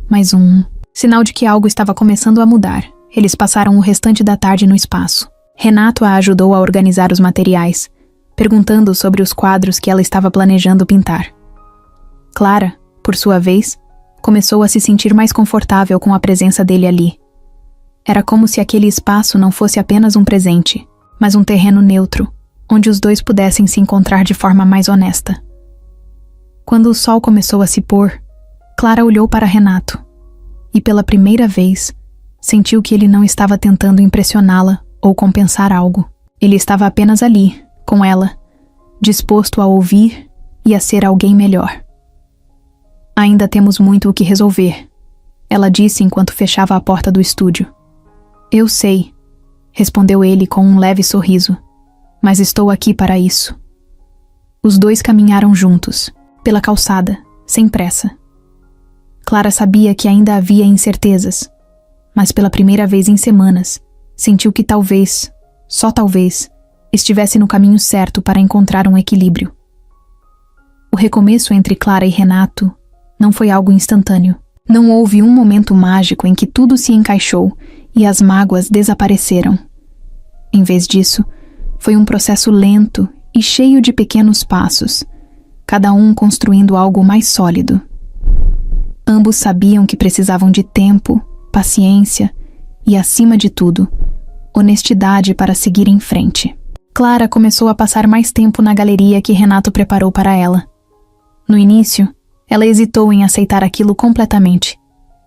mas um sinal de que algo estava começando a mudar. Eles passaram o restante da tarde no espaço. Renato a ajudou a organizar os materiais, perguntando sobre os quadros que ela estava planejando pintar. Clara, por sua vez, começou a se sentir mais confortável com a presença dele ali. Era como se aquele espaço não fosse apenas um presente, mas um terreno neutro, onde os dois pudessem se encontrar de forma mais honesta. Quando o sol começou a se pôr, Clara olhou para Renato, e pela primeira vez, sentiu que ele não estava tentando impressioná-la ou compensar algo. Ele estava apenas ali, com ela, disposto a ouvir e a ser alguém melhor. Ainda temos muito o que resolver, ela disse enquanto fechava a porta do estúdio. Eu sei, respondeu ele com um leve sorriso, mas estou aqui para isso. Os dois caminharam juntos, pela calçada, sem pressa. Clara sabia que ainda havia incertezas, mas pela primeira vez em semanas, sentiu que talvez, só talvez, estivesse no caminho certo para encontrar um equilíbrio. O recomeço entre Clara e Renato não foi algo instantâneo. Não houve um momento mágico em que tudo se encaixou e as mágoas desapareceram. Em vez disso, foi um processo lento e cheio de pequenos passos, cada um construindo algo mais sólido. Ambos sabiam que precisavam de tempo, paciência e, acima de tudo, honestidade para seguir em frente. Clara começou a passar mais tempo na galeria que Renato preparou para ela. No início, ela hesitou em aceitar aquilo completamente.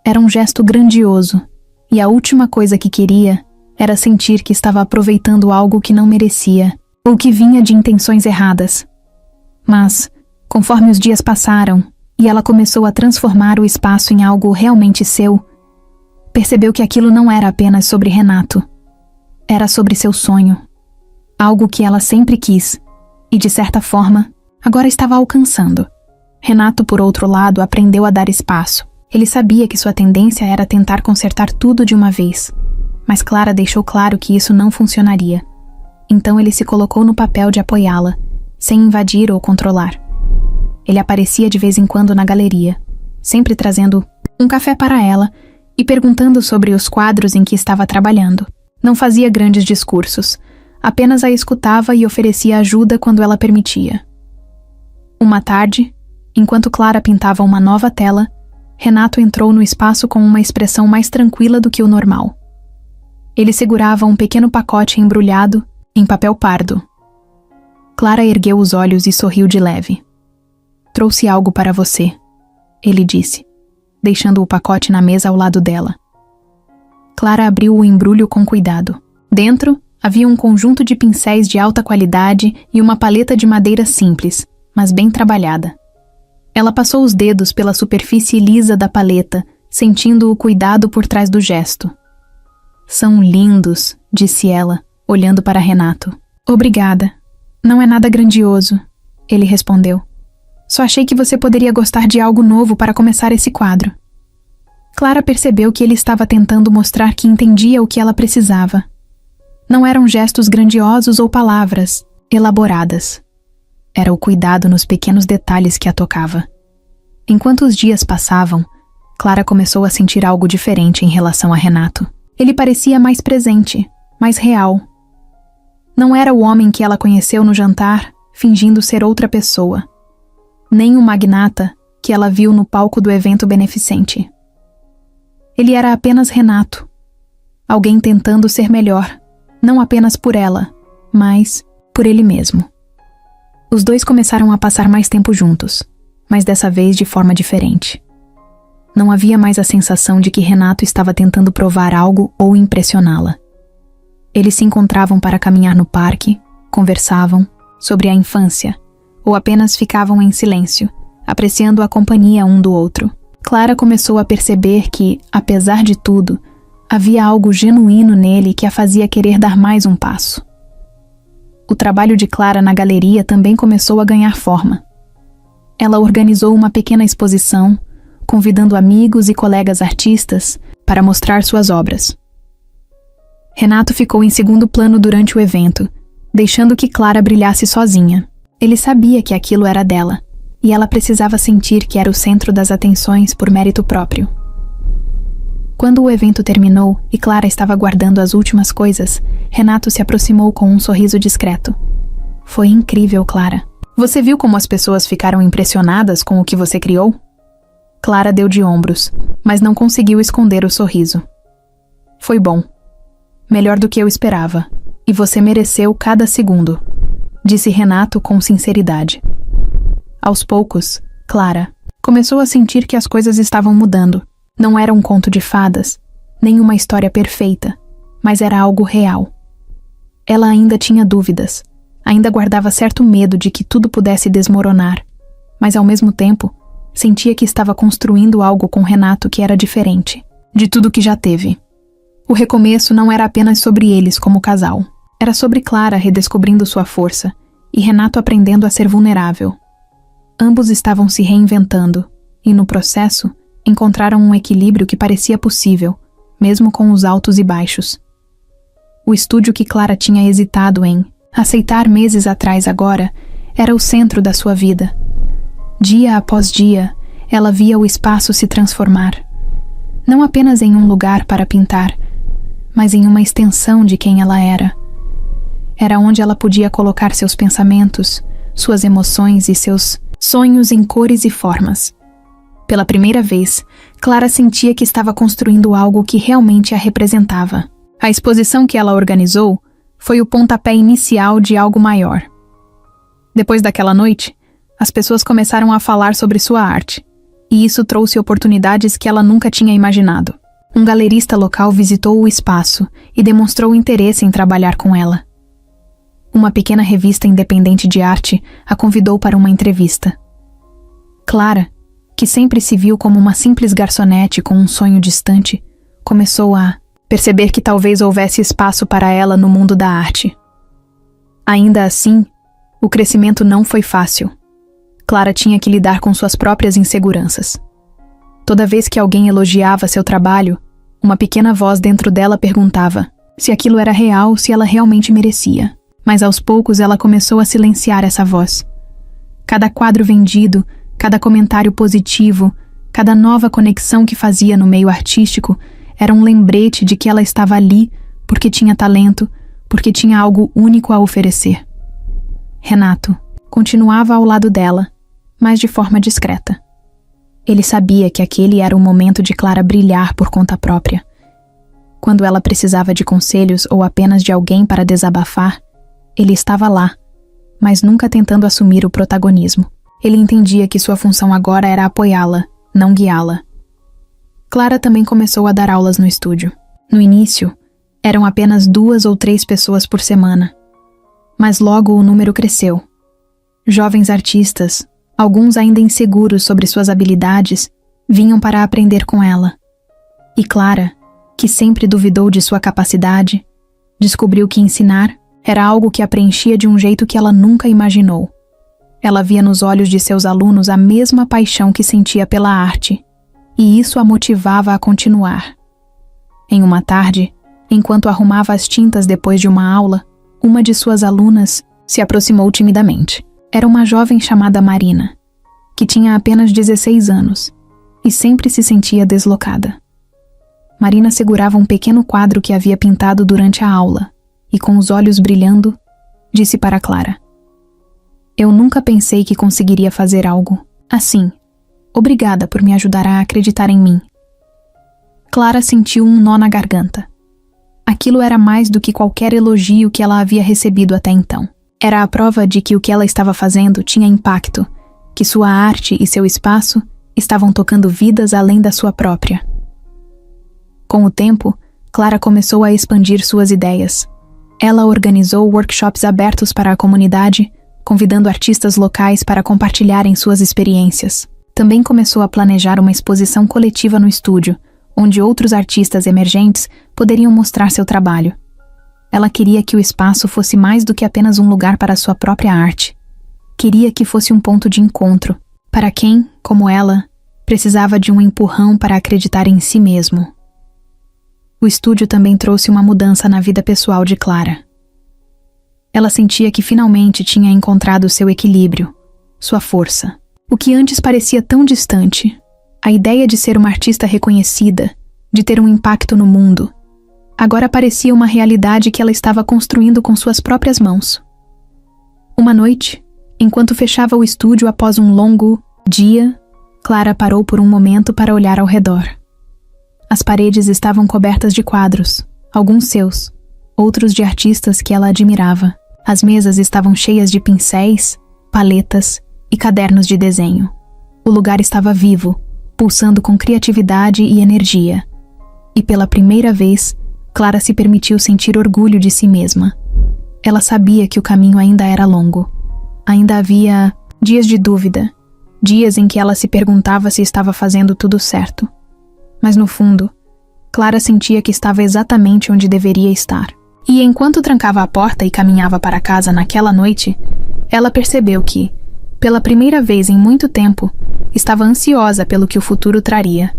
Era um gesto grandioso, e a última coisa que queria era sentir que estava aproveitando algo que não merecia, ou que vinha de intenções erradas. Mas, conforme os dias passaram, e ela começou a transformar o espaço em algo realmente seu, percebeu que aquilo não era apenas sobre Renato. Era sobre seu sonho. Algo que ela sempre quis, e de certa forma, agora estava alcançando. Renato, por outro lado, aprendeu a dar espaço. Ele sabia que sua tendência era tentar consertar tudo de uma vez, mas Clara deixou claro que isso não funcionaria. Então ele se colocou no papel de apoiá-la, sem invadir ou controlar. Ele aparecia de vez em quando na galeria, sempre trazendo um café para ela e perguntando sobre os quadros em que estava trabalhando. Não fazia grandes discursos, apenas a escutava e oferecia ajuda quando ela permitia. Uma tarde, enquanto Clara pintava uma nova tela, Renato entrou no espaço com uma expressão mais tranquila do que o normal. Ele segurava um pequeno pacote embrulhado em papel pardo. Clara ergueu os olhos e sorriu de leve. Trouxe algo para você, ele disse, deixando o pacote na mesa ao lado dela. Clara abriu o embrulho com cuidado. Dentro, havia um conjunto de pincéis de alta qualidade e uma paleta de madeira simples, mas bem trabalhada. Ela passou os dedos pela superfície lisa da paleta, sentindo o cuidado por trás do gesto. São lindos, disse ela, olhando para Renato. Obrigada. Não é nada grandioso, ele respondeu. Só achei que você poderia gostar de algo novo para começar esse quadro. Clara percebeu que ele estava tentando mostrar que entendia o que ela precisava. Não eram gestos grandiosos ou palavras elaboradas. Era o cuidado nos pequenos detalhes que a tocava. Enquanto os dias passavam, Clara começou a sentir algo diferente em relação a Renato. Ele parecia mais presente, mais real. Não era o homem que ela conheceu no jantar, fingindo ser outra pessoa. Nem o magnata que ela viu no palco do evento beneficente. Ele era apenas Renato. Alguém tentando ser melhor, não apenas por ela, mas por ele mesmo. Os dois começaram a passar mais tempo juntos, mas dessa vez de forma diferente. Não havia mais a sensação de que Renato estava tentando provar algo ou impressioná-la. Eles se encontravam para caminhar no parque, conversavam sobre a infância, ou apenas ficavam em silêncio, apreciando a companhia um do outro. Clara começou a perceber que, apesar de tudo, havia algo genuíno nele que a fazia querer dar mais um passo. O trabalho de Clara na galeria também começou a ganhar forma. Ela organizou uma pequena exposição, convidando amigos e colegas artistas para mostrar suas obras. Renato ficou em segundo plano durante o evento, deixando que Clara brilhasse sozinha. Ele sabia que aquilo era dela, e ela precisava sentir que era o centro das atenções por mérito próprio. Quando o evento terminou e Clara estava guardando as últimas coisas, Renato se aproximou com um sorriso discreto. Foi incrível, Clara. Você viu como as pessoas ficaram impressionadas com o que você criou? Clara deu de ombros, mas não conseguiu esconder o sorriso. Foi bom. Melhor do que eu esperava, e você mereceu cada segundo, disse Renato com sinceridade. Aos poucos, Clara começou a sentir que as coisas estavam mudando. Não era um conto de fadas, nem uma história perfeita, mas era algo real. Ela ainda tinha dúvidas, ainda guardava certo medo de que tudo pudesse desmoronar, mas ao mesmo tempo, sentia que estava construindo algo com Renato que era diferente de tudo que já teve. O recomeço não era apenas sobre eles como casal, era sobre Clara redescobrindo sua força e Renato aprendendo a ser vulnerável. Ambos estavam se reinventando, e no processo, encontraram um equilíbrio que parecia possível, mesmo com os altos e baixos. O estúdio que Clara tinha hesitado em aceitar meses atrás agora era o centro da sua vida. Dia após dia, ela via o espaço se transformar. Não apenas em um lugar para pintar, mas em uma extensão de quem ela era. Era onde ela podia colocar seus pensamentos, suas emoções e seus sonhos em cores e formas. Pela primeira vez, Clara sentia que estava construindo algo que realmente a representava. A exposição que ela organizou foi o pontapé inicial de algo maior. Depois daquela noite, as pessoas começaram a falar sobre sua arte, e isso trouxe oportunidades que ela nunca tinha imaginado. Um galerista local visitou o espaço e demonstrou interesse em trabalhar com ela. Uma pequena revista independente de arte a convidou para uma entrevista. Clara, que sempre se viu como uma simples garçonete com um sonho distante, começou a perceber que talvez houvesse espaço para ela no mundo da arte. Ainda assim, o crescimento não foi fácil. Clara tinha que lidar com suas próprias inseguranças. Toda vez que alguém elogiava seu trabalho, uma pequena voz dentro dela perguntava se aquilo era real, se ela realmente merecia. Mas aos poucos ela começou a silenciar essa voz. Cada quadro vendido, cada comentário positivo, cada nova conexão que fazia no meio artístico era um lembrete de que ela estava ali porque tinha talento, porque tinha algo único a oferecer. Renato continuava ao lado dela, mas de forma discreta. Ele sabia que aquele era o momento de Clara brilhar por conta própria. Quando ela precisava de conselhos ou apenas de alguém para desabafar, ele estava lá, mas nunca tentando assumir o protagonismo. Ele entendia que sua função agora era apoiá-la, não guiá-la. Clara também começou a dar aulas no estúdio. No início, eram apenas 2 ou 3 pessoas por semana. Mas logo o número cresceu. Jovens artistas, alguns ainda inseguros sobre suas habilidades, vinham para aprender com ela. E Clara, que sempre duvidou de sua capacidade, descobriu que ensinar era algo que a preenchia de um jeito que ela nunca imaginou. Ela via nos olhos de seus alunos a mesma paixão que sentia pela arte, e isso a motivava a continuar. Em uma tarde, Enquanto arrumava as tintas depois de uma aula, uma de suas alunas se aproximou timidamente. Era uma jovem chamada Marina, que tinha apenas 16 anos e sempre se sentia deslocada. Marina segurava um pequeno quadro que havia pintado durante a aula e, com os olhos brilhando, disse para Clara: "Eu nunca pensei que conseguiria fazer algo assim. Obrigada por me ajudar a acreditar em mim." Clara sentiu um nó na garganta. Aquilo era mais do que qualquer elogio que ela havia recebido até então. Era a prova de que o que ela estava fazendo tinha impacto, que sua arte e seu espaço estavam tocando vidas além da sua própria. Com o tempo, Clara começou a expandir suas ideias. Ela organizou workshops abertos para a comunidade, convidando artistas locais para compartilharem suas experiências. Também começou a planejar uma exposição coletiva no estúdio, onde outros artistas emergentes poderiam mostrar seu trabalho. Ela queria que o espaço fosse mais do que apenas um lugar para sua própria arte. Queria que fosse um ponto de encontro, para quem, como ela, precisava de um empurrão para acreditar em si mesmo. O estúdio também trouxe uma mudança na vida pessoal de Clara. Ela sentia que finalmente tinha encontrado seu equilíbrio, sua força. O que antes parecia tão distante, a ideia de ser uma artista reconhecida, de ter um impacto no mundo, agora parecia uma realidade que ela estava construindo com suas próprias mãos. Uma noite, enquanto fechava o estúdio após um longo dia, Clara parou por um momento para olhar ao redor. As paredes estavam cobertas de quadros, alguns seus, outros de artistas que ela admirava. As mesas estavam cheias de pincéis, paletas e cadernos de desenho. O lugar estava vivo, pulsando com criatividade e energia. E pela primeira vez, Clara se permitiu sentir orgulho de si mesma. Ela sabia que o caminho ainda era longo. Ainda havia dias de dúvida, dias em que ela se perguntava se estava fazendo tudo certo. Mas no fundo, Clara sentia que estava exatamente onde deveria estar. E enquanto trancava a porta e caminhava para casa naquela noite, ela percebeu que, pela primeira vez em muito tempo, estava ansiosa pelo que o futuro traria.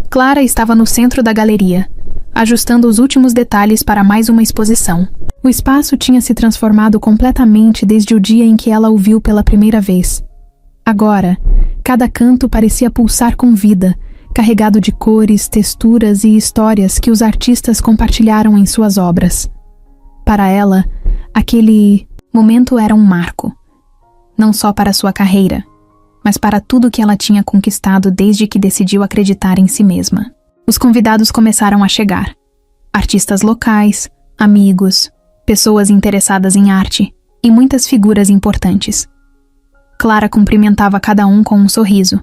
Clara estava no centro da galeria, ajustando os últimos detalhes para mais uma exposição. O espaço tinha se transformado completamente desde o dia em que ela o viu pela primeira vez. Agora, cada canto parecia pulsar com vida, carregado de cores, texturas e histórias que os artistas compartilharam em suas obras. Para ela, aquele momento era um marco, não só para sua carreira, mas para tudo que ela tinha conquistado desde que decidiu acreditar em si mesma. Os convidados começaram a chegar. Artistas locais, amigos, pessoas interessadas em arte e muitas figuras importantes. Clara cumprimentava cada um com um sorriso,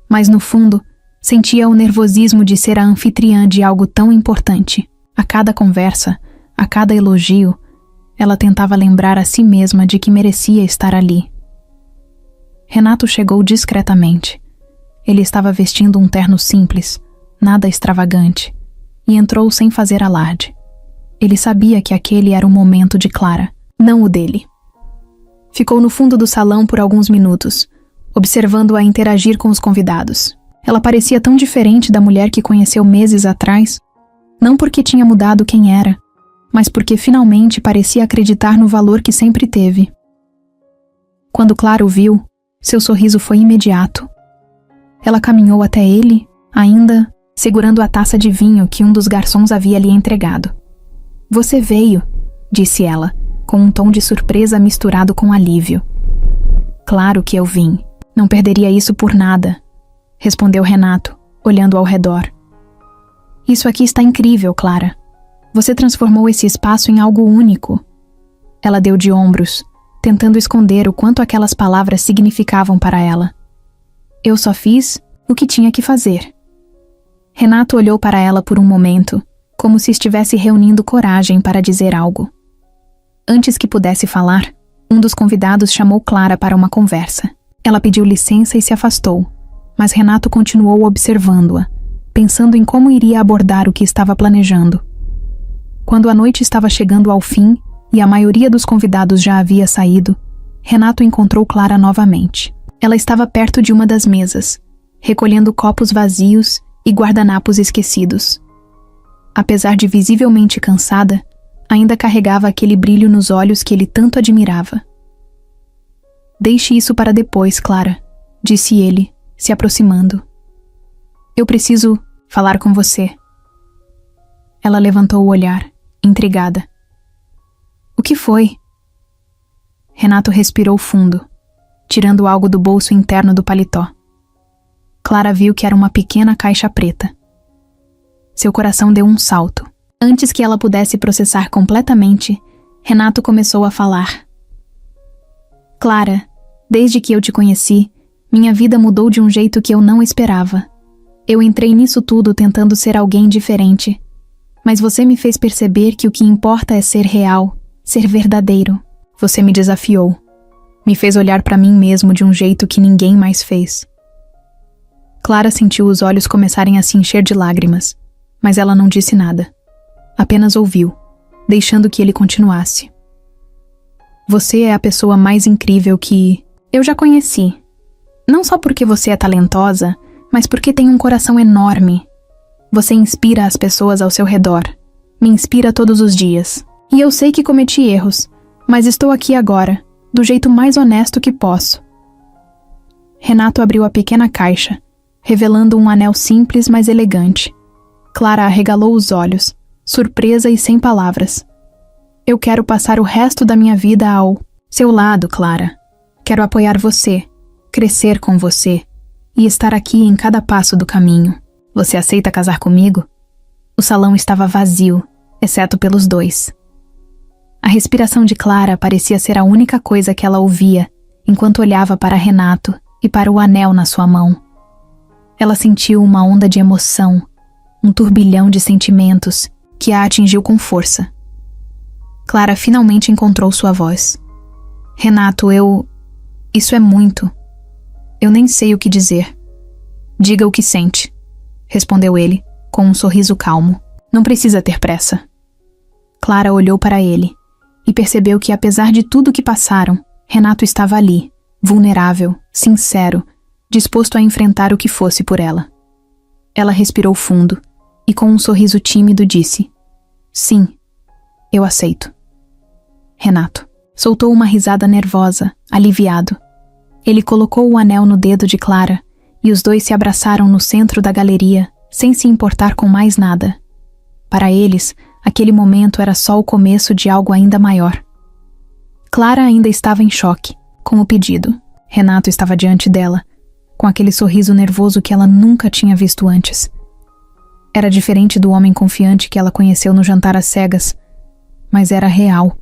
mas no fundo, sentia o nervosismo de ser a anfitriã de algo tão importante. A cada conversa, a cada elogio, ela tentava lembrar a si mesma de que merecia estar ali. Renato chegou discretamente. Ele estava vestindo um terno simples, nada extravagante, e entrou sem fazer alarde. Ele sabia que aquele era o momento de Clara, não o dele. Ficou no fundo do salão por alguns minutos, observando-a interagir com os convidados. Ela parecia tão diferente da mulher que conheceu meses atrás, não porque tinha mudado quem era, mas porque finalmente parecia acreditar no valor que sempre teve. Quando Clara o viu, seu sorriso foi imediato. Ela caminhou até ele, ainda segurando a taça de vinho que um dos garçons havia lhe entregado. "Você veio", disse ela, com um tom de surpresa misturado com alívio. "Claro que eu vim. Não perderia isso por nada", respondeu Renato, olhando ao redor. "Isso aqui está incrível, Clara. Você transformou esse espaço em algo único." Ela deu de ombros, tentando esconder o quanto aquelas palavras significavam para ela. "Eu só fiz o que tinha que fazer." Renato olhou para ela por um momento, como se estivesse reunindo coragem para dizer algo. Antes que pudesse falar, um dos convidados chamou Clara para uma conversa. Ela pediu licença e se afastou, mas Renato continuou observando-a, pensando em como iria abordar o que estava planejando. Quando a noite estava chegando ao fim e a maioria dos convidados já havia saído, Renato encontrou Clara novamente. Ela estava perto de uma das mesas, recolhendo copos vazios e guardanapos esquecidos. apesar de visivelmente cansada, ainda carregava aquele brilho nos olhos que ele tanto admirava. Deixe isso para depois, Clara, disse ele, se aproximando. Eu preciso falar com você. Ela levantou o olhar, intrigada. O que foi? Renato respirou fundo, tirando algo do bolso interno do paletó. Clara viu que era uma pequena caixa preta. Seu coração deu um salto. Antes que ela pudesse processar completamente, Renato começou a falar. Clara, desde que eu te conheci, minha vida mudou de um jeito que eu não esperava. Eu entrei nisso tudo tentando ser alguém diferente. Mas você me fez perceber que o que importa é ser real, ser verdadeiro. Você me desafiou. Me fez olhar para mim mesmo de um jeito que ninguém mais fez. Clara sentiu os olhos começarem a se encher de lágrimas, mas ela não disse nada. Apenas ouviu, deixando que ele continuasse. Você é a pessoa mais incrível que eu já conheci. Não só porque você é talentosa, mas porque tem um coração enorme. Você inspira as pessoas ao seu redor. Me inspira todos os dias. E eu sei que cometi erros, mas estou aqui agora, do jeito mais honesto que posso. Renato abriu a pequena caixa, revelando um anel simples, mas elegante. Clara arregalou os olhos, surpresa e sem palavras. Eu quero passar o resto da minha vida ao seu lado, Clara. Quero apoiar você, crescer com você e estar aqui em cada passo do caminho. Você aceita casar comigo? O salão estava vazio, exceto pelos dois. A respiração de Clara parecia ser a única coisa que ela ouvia enquanto olhava para Renato e para o anel na sua mão. Ela sentiu uma onda de emoção, um turbilhão de sentimentos que a atingiu com força. Clara finalmente encontrou sua voz. Renato, isso é muito. Eu nem sei o que dizer. Diga o que sente, respondeu ele, com um sorriso calmo. Não precisa ter pressa. Clara olhou para ele e percebeu que, apesar de tudo que passaram, Renato estava ali, vulnerável, sincero, disposto a enfrentar o que fosse por ela. Ela respirou fundo e, com um sorriso tímido, disse: Sim, eu aceito. Renato soltou uma risada nervosa, aliviado. Ele colocou o anel no dedo de Clara e os dois se abraçaram no centro da galeria, sem se importar com mais nada. Para eles, aquele momento era só o começo de algo ainda maior. Clara ainda estava em choque com o pedido. Renato estava diante dela, com aquele sorriso nervoso que ela nunca tinha visto antes. Era diferente do homem confiante que ela conheceu no jantar às cegas, mas era real.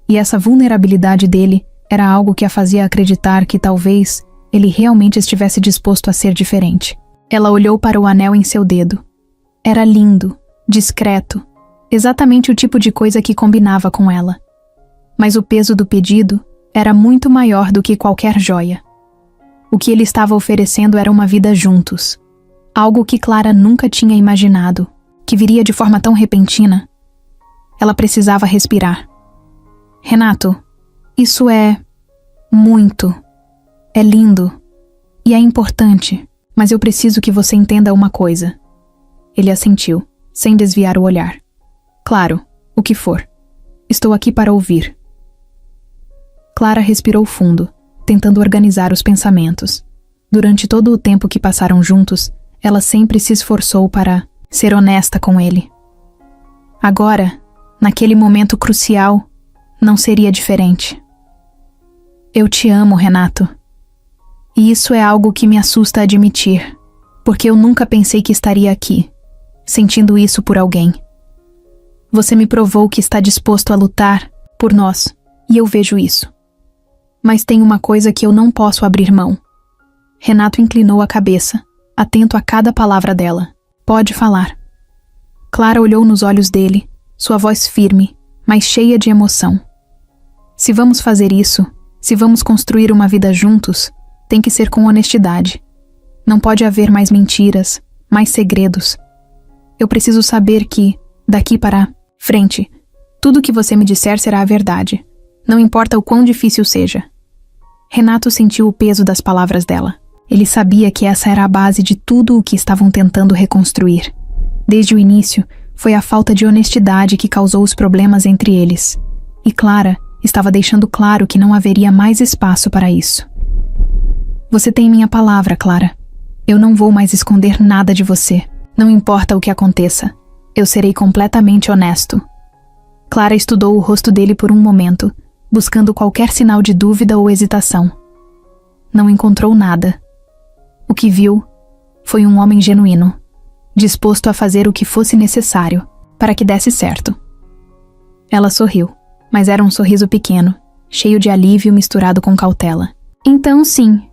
E essa vulnerabilidade dele era algo que a fazia acreditar que talvez ele realmente estivesse disposto a ser diferente. Ela olhou para o anel em seu dedo. Era lindo, discreto, exatamente o tipo de coisa que combinava com ela. Mas o peso do pedido era muito maior do que qualquer joia. O que ele estava oferecendo era uma vida juntos. Algo que Clara nunca tinha imaginado, que viria de forma tão repentina. Ela precisava respirar. Renato, isso é muito. É lindo. E é importante, mas eu preciso que você entenda uma coisa. Ele assentiu, sem desviar o olhar. Claro, o que for. Estou aqui para ouvir. Clara respirou fundo, tentando organizar os pensamentos. Durante todo o tempo que passaram juntos, ela sempre se esforçou para ser honesta com ele. Agora, naquele momento crucial, não seria diferente. Eu te amo, Renato. E isso é algo que me assusta admitir, porque eu nunca pensei que estaria aqui, sentindo isso por alguém. Você me provou que está disposto a lutar por nós, e eu vejo isso. Mas tem uma coisa que eu não posso abrir mão. Renato inclinou a cabeça, atento a cada palavra dela. Pode falar. Clara olhou nos olhos dele, sua voz firme, mas cheia de emoção. Se vamos fazer isso, se vamos construir uma vida juntos, tem que ser com honestidade. Não pode haver mais mentiras, mais segredos. Eu preciso saber que, daqui para frente, tudo que você me disser será a verdade. Não importa o quão difícil seja. Renato sentiu o peso das palavras dela. Ele sabia que essa era a base de tudo o que estavam tentando reconstruir. Desde o início, foi a falta de honestidade que causou os problemas entre eles, e Clara estava deixando claro que não haveria mais espaço para isso. Você tem minha palavra, Clara. Eu não vou mais esconder nada de você. Não importa o que aconteça. Eu serei completamente honesto. Clara estudou o rosto dele por um momento, buscando qualquer sinal de dúvida ou hesitação. Não encontrou nada. O que viu foi um homem genuíno, disposto a fazer o que fosse necessário para que desse certo. Ela sorriu, mas era um sorriso pequeno, cheio de alívio misturado com cautela. Então, sim,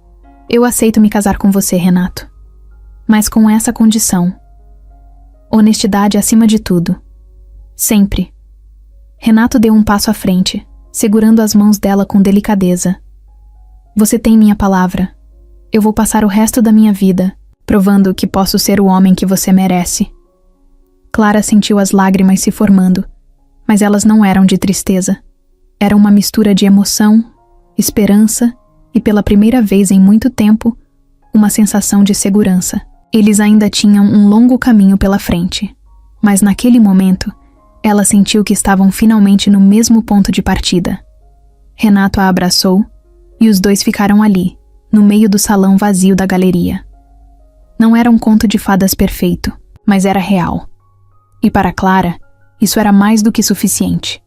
eu aceito me casar com você, Renato. Mas com essa condição. Honestidade acima de tudo. Sempre. Renato deu um passo à frente, segurando as mãos dela com delicadeza. Você tem minha palavra. Eu vou passar o resto da minha vida provando que posso ser o homem que você merece. Clara sentiu as lágrimas se formando, mas elas não eram de tristeza. Era uma mistura de emoção, esperança e, pela primeira vez em muito tempo, uma sensação de segurança. Eles ainda tinham um longo caminho pela frente, mas naquele momento, ela sentiu que estavam finalmente no mesmo ponto de partida. Renato a abraçou e os dois ficaram ali, no meio do salão vazio da galeria. Não era um conto de fadas perfeito, mas era real. E para Clara, isso era mais do que suficiente.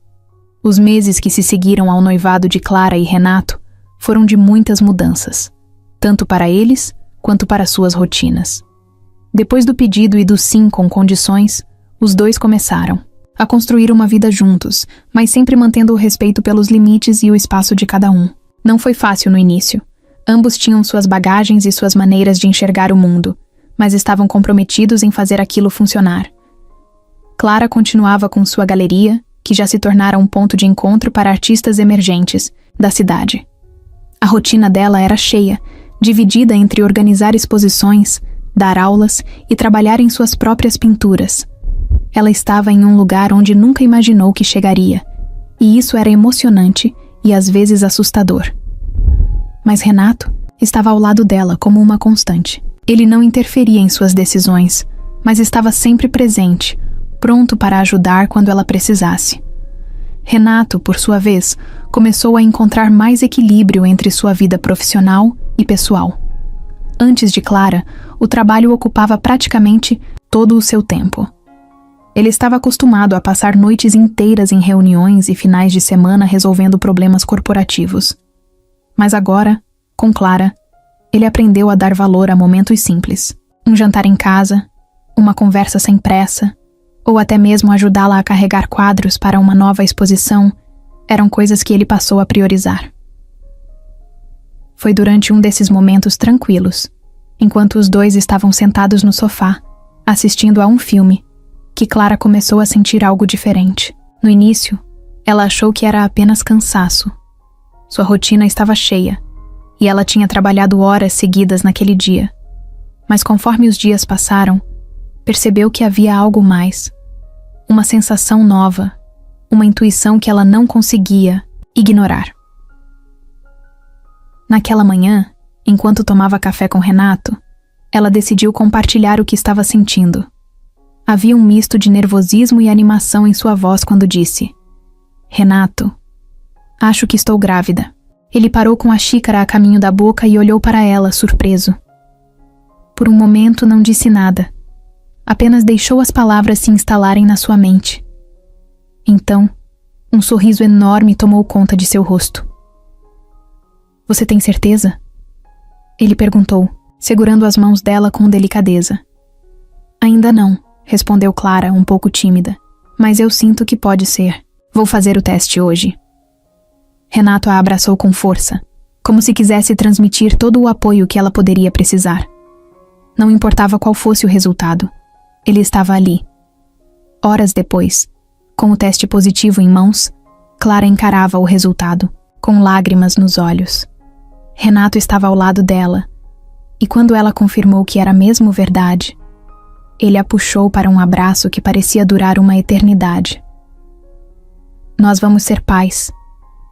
Os meses que se seguiram ao noivado de Clara e Renato foram de muitas mudanças, tanto para eles quanto para suas rotinas. Depois do pedido e do sim com condições, os dois começaram a construir uma vida juntos, mas sempre mantendo o respeito pelos limites e o espaço de cada um. Não foi fácil no início. Ambos tinham suas bagagens e suas maneiras de enxergar o mundo, mas estavam comprometidos em fazer aquilo funcionar. Clara continuava com sua galeria, que já se tornara um ponto de encontro para artistas emergentes da cidade. A rotina dela era cheia, dividida entre organizar exposições, dar aulas e trabalhar em suas próprias pinturas. Ela estava em um lugar onde nunca imaginou que chegaria, e isso era emocionante e às vezes assustador. Mas Renato estava ao lado dela como uma constante. Ele não interferia em suas decisões, mas estava sempre presente, pronto para ajudar quando ela precisasse. Renato, por sua vez, começou a encontrar mais equilíbrio entre sua vida profissional e pessoal. Antes de Clara, o trabalho ocupava praticamente todo o seu tempo. Ele estava acostumado a passar noites inteiras em reuniões e finais de semana resolvendo problemas corporativos. Mas agora, com Clara, ele aprendeu a dar valor a momentos simples. Um jantar em casa, uma conversa sem pressa, ou até mesmo ajudá-la a carregar quadros para uma nova exposição, eram coisas que ele passou a priorizar. Foi durante um desses momentos tranquilos, enquanto os dois estavam sentados no sofá, assistindo a um filme, que Clara começou a sentir algo diferente. No início, ela achou que era apenas cansaço. Sua rotina estava cheia, e ela tinha trabalhado horas seguidas naquele dia. Mas conforme os dias passaram, percebeu que havia algo mais. Uma sensação nova, uma intuição que ela não conseguia ignorar. Naquela manhã, enquanto tomava café com Renato, ela decidiu compartilhar o que estava sentindo. Havia um misto de nervosismo e animação em sua voz quando disse: Renato, acho que estou grávida. Ele parou com a xícara a caminho da boca e olhou para ela, surpreso. Por um momento não disse nada. Apenas deixou as palavras se instalarem na sua mente. Então, um sorriso enorme tomou conta de seu rosto. Você tem certeza? Ele perguntou, segurando as mãos dela com delicadeza. Ainda não, respondeu Clara, um pouco tímida. Mas eu sinto que pode ser. Vou fazer o teste hoje. Renato a abraçou com força, como se quisesse transmitir todo o apoio que ela poderia precisar. Não importava qual fosse o resultado, ele estava ali. Horas depois, com o teste positivo em mãos, Clara encarava o resultado, com lágrimas nos olhos. Renato estava ao lado dela, e quando ela confirmou que era mesmo verdade, ele a puxou para um abraço que parecia durar uma eternidade. Nós vamos ser pais,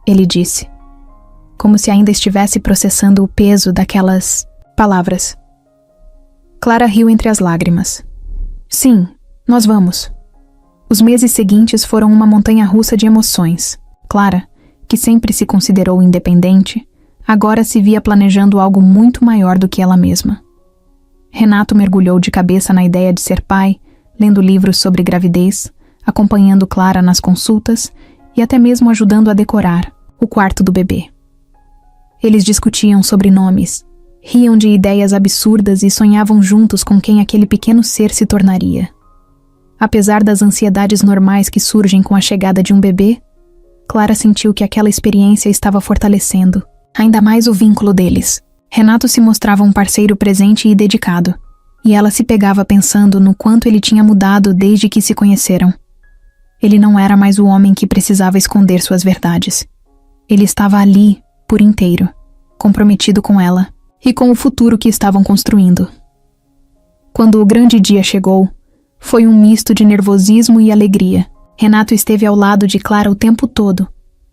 ele disse, como se ainda estivesse processando o peso daquelas palavras. Clara riu entre as lágrimas. Sim, nós vamos. Os meses seguintes foram uma montanha-russa de emoções. Clara, que sempre se considerou independente, agora se via planejando algo muito maior do que ela mesma. Renato mergulhou de cabeça na ideia de ser pai, lendo livros sobre gravidez, acompanhando Clara nas consultas e até mesmo ajudando a decorar o quarto do bebê. Eles discutiam sobre nomes, riam de ideias absurdas e sonhavam juntos com quem aquele pequeno ser se tornaria. Apesar das ansiedades normais que surgem com a chegada de um bebê, Clara sentiu que aquela experiência estava fortalecendo ainda mais o vínculo deles. Renato se mostrava um parceiro presente e dedicado, e ela se pegava pensando no quanto ele tinha mudado desde que se conheceram. Ele não era mais o homem que precisava esconder suas verdades. Ele estava ali, por inteiro, comprometido com ela e com o futuro que estavam construindo. Quando o grande dia chegou, foi um misto de nervosismo e alegria. Renato esteve ao lado de Clara o tempo todo,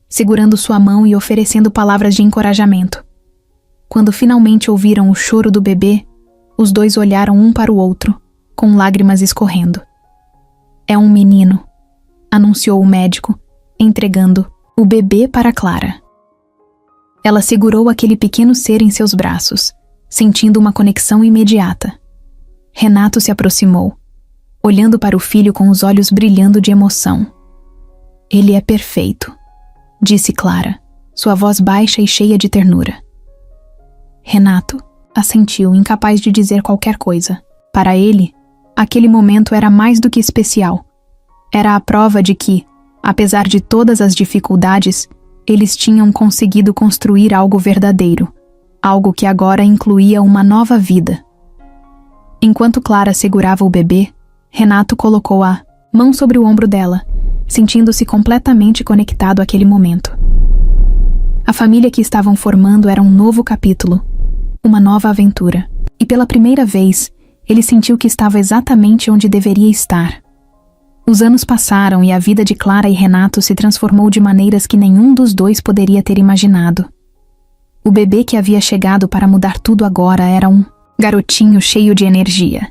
segurando sua mão e oferecendo palavras de encorajamento. Quando finalmente ouviram o choro do bebê, os dois olharam um para o outro, com lágrimas escorrendo. "É um menino", anunciou o médico, entregando o bebê para Clara. Ela segurou aquele pequeno ser em seus braços, sentindo uma conexão imediata. Renato se aproximou, olhando para o filho com os olhos brilhando de emoção. "Ele é perfeito", disse Clara, sua voz baixa e cheia de ternura. Renato assentiu, incapaz de dizer qualquer coisa. Para ele, aquele momento era mais do que especial. Era a prova de que, apesar de todas as dificuldades, eles tinham conseguido construir algo verdadeiro, algo que agora incluía uma nova vida. Enquanto Clara segurava o bebê, Renato colocou a mão sobre o ombro dela, sentindo-se completamente conectado àquele momento. A família que estavam formando era um novo capítulo, uma nova aventura, e pela primeira vez, ele sentiu que estava exatamente onde deveria estar. Os anos passaram e a vida de Clara e Renato se transformou de maneiras que nenhum dos dois poderia ter imaginado. O bebê que havia chegado para mudar tudo agora era um garotinho cheio de energia,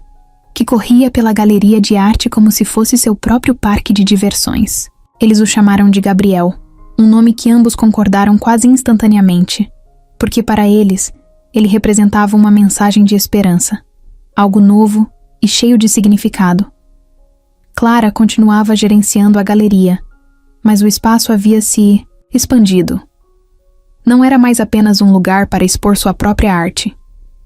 que corria pela galeria de arte como se fosse seu próprio parque de diversões. Eles o chamaram de Gabriel, um nome que ambos concordaram quase instantaneamente, porque para eles, ele representava uma mensagem de esperança, algo novo e cheio de significado. Clara continuava gerenciando a galeria, mas o espaço havia se expandido. Não era mais apenas um lugar para expor sua própria arte,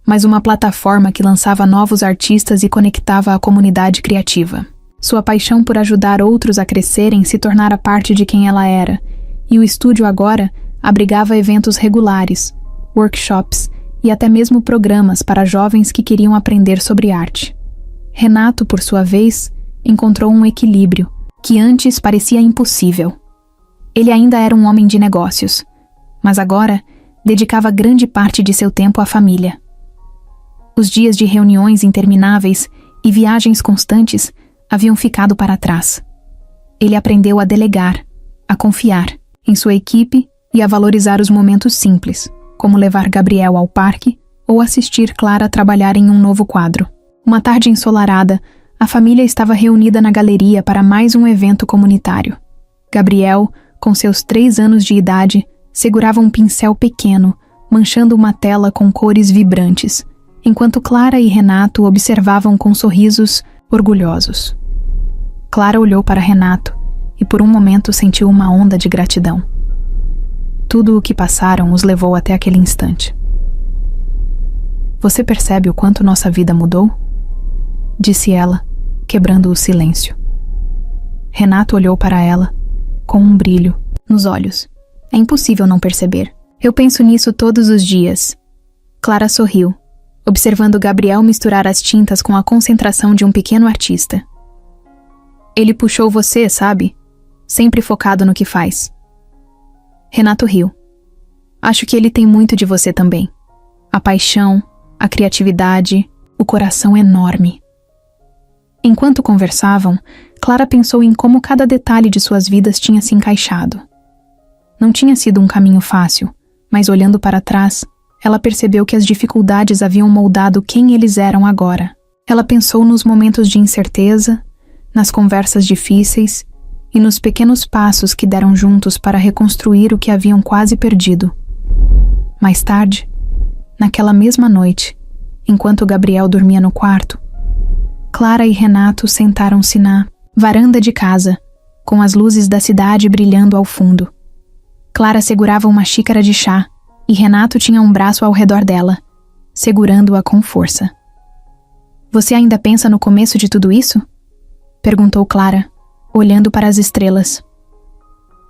mas uma plataforma que lançava novos artistas e conectava a comunidade criativa. Sua paixão por ajudar outros a crescerem se tornara parte de quem ela era, e o estúdio agora abrigava eventos regulares, workshops e até mesmo programas para jovens que queriam aprender sobre arte. Renato, por sua vez, encontrou um equilíbrio que antes parecia impossível. Ele ainda era um homem de negócios, mas agora dedicava grande parte de seu tempo à família. Os dias de reuniões intermináveis e viagens constantes haviam ficado para trás. Ele aprendeu a delegar, a confiar em sua equipe e a valorizar os momentos simples, como levar Gabriel ao parque ou assistir Clara trabalhar em um novo quadro. Uma tarde ensolarada, a família estava reunida na galeria para mais um evento comunitário. Gabriel, com seus 3 anos de idade, segurava um pincel pequeno, manchando uma tela com cores vibrantes, enquanto Clara e Renato observavam com sorrisos orgulhosos. Clara olhou para Renato e por um momento sentiu uma onda de gratidão. Tudo o que passaram os levou até aquele instante. "Você percebe o quanto nossa vida mudou?" disse ela, quebrando o silêncio. Renato olhou para ela, com um brilho nos olhos. "É impossível não perceber. Eu penso nisso todos os dias." Clara sorriu, observando Gabriel misturar as tintas com a concentração de um pequeno artista. "Ele puxou você, sabe? Sempre focado no que faz." Renato riu. "Acho que ele tem muito de você também. A paixão, a criatividade, o coração enorme." Enquanto conversavam, Clara pensou em como cada detalhe de suas vidas tinha se encaixado. Não tinha sido um caminho fácil, mas olhando para trás, ela percebeu que as dificuldades haviam moldado quem eles eram agora. Ela pensou nos momentos de incerteza, nas conversas difíceis e nos pequenos passos que deram juntos para reconstruir o que haviam quase perdido. Mais tarde, naquela mesma noite, enquanto Gabriel dormia no quarto, Clara e Renato sentaram-se na varanda de casa, com as luzes da cidade brilhando ao fundo. Clara segurava uma xícara de chá e Renato tinha um braço ao redor dela, segurando-a com força. "Você ainda pensa no começo de tudo isso?" perguntou Clara, olhando para as estrelas.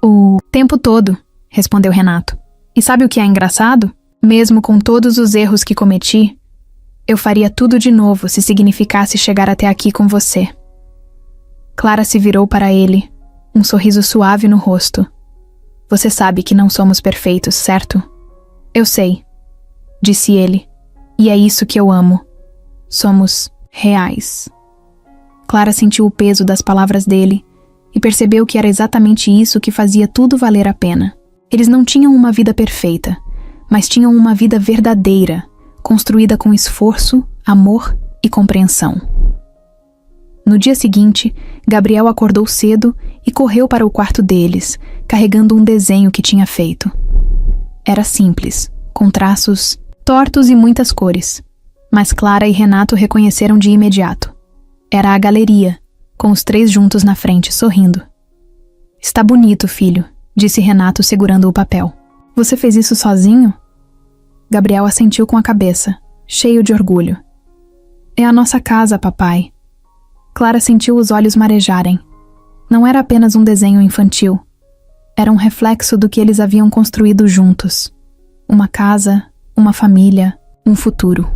"O tempo todo", respondeu Renato. "E sabe o que é engraçado? Mesmo com todos os erros que cometi, eu faria tudo de novo se significasse chegar até aqui com você." Clara se virou para ele, um sorriso suave no rosto. "Você sabe que não somos perfeitos, certo?" "Eu sei", disse ele, "e é isso que eu amo. Somos reais." Clara sentiu o peso das palavras dele e percebeu que era exatamente isso que fazia tudo valer a pena. Eles não tinham uma vida perfeita, mas tinham uma vida verdadeira, construída com esforço, amor e compreensão. No dia seguinte, Gabriel acordou cedo e correu para o quarto deles, carregando um desenho que tinha feito. Era simples, com traços tortos e muitas cores, mas Clara e Renato reconheceram de imediato. Era a galeria, com os três juntos na frente, sorrindo. "Está bonito, filho", disse Renato segurando o papel. "Você fez isso sozinho?" Gabriel assentiu com a cabeça, cheio de orgulho. "É a nossa casa, papai." Clara sentiu os olhos marejarem. Não era apenas um desenho infantil. Era um reflexo do que eles haviam construído juntos. Uma casa, uma família, um futuro.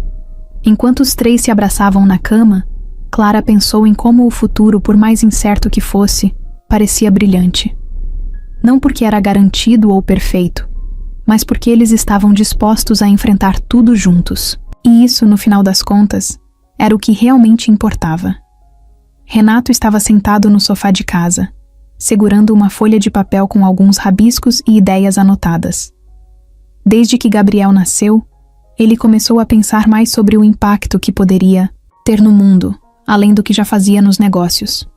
Enquanto os três se abraçavam na cama, Clara pensou em como o futuro, por mais incerto que fosse, parecia brilhante. Não porque era garantido ou perfeito, mas porque eles estavam dispostos a enfrentar tudo juntos. E isso, no final das contas, era o que realmente importava. Renato estava sentado no sofá de casa, segurando uma folha de papel com alguns rabiscos e ideias anotadas. Desde que Gabriel nasceu, ele começou a pensar mais sobre o impacto que poderia ter no mundo, além do que já fazia nos negócios.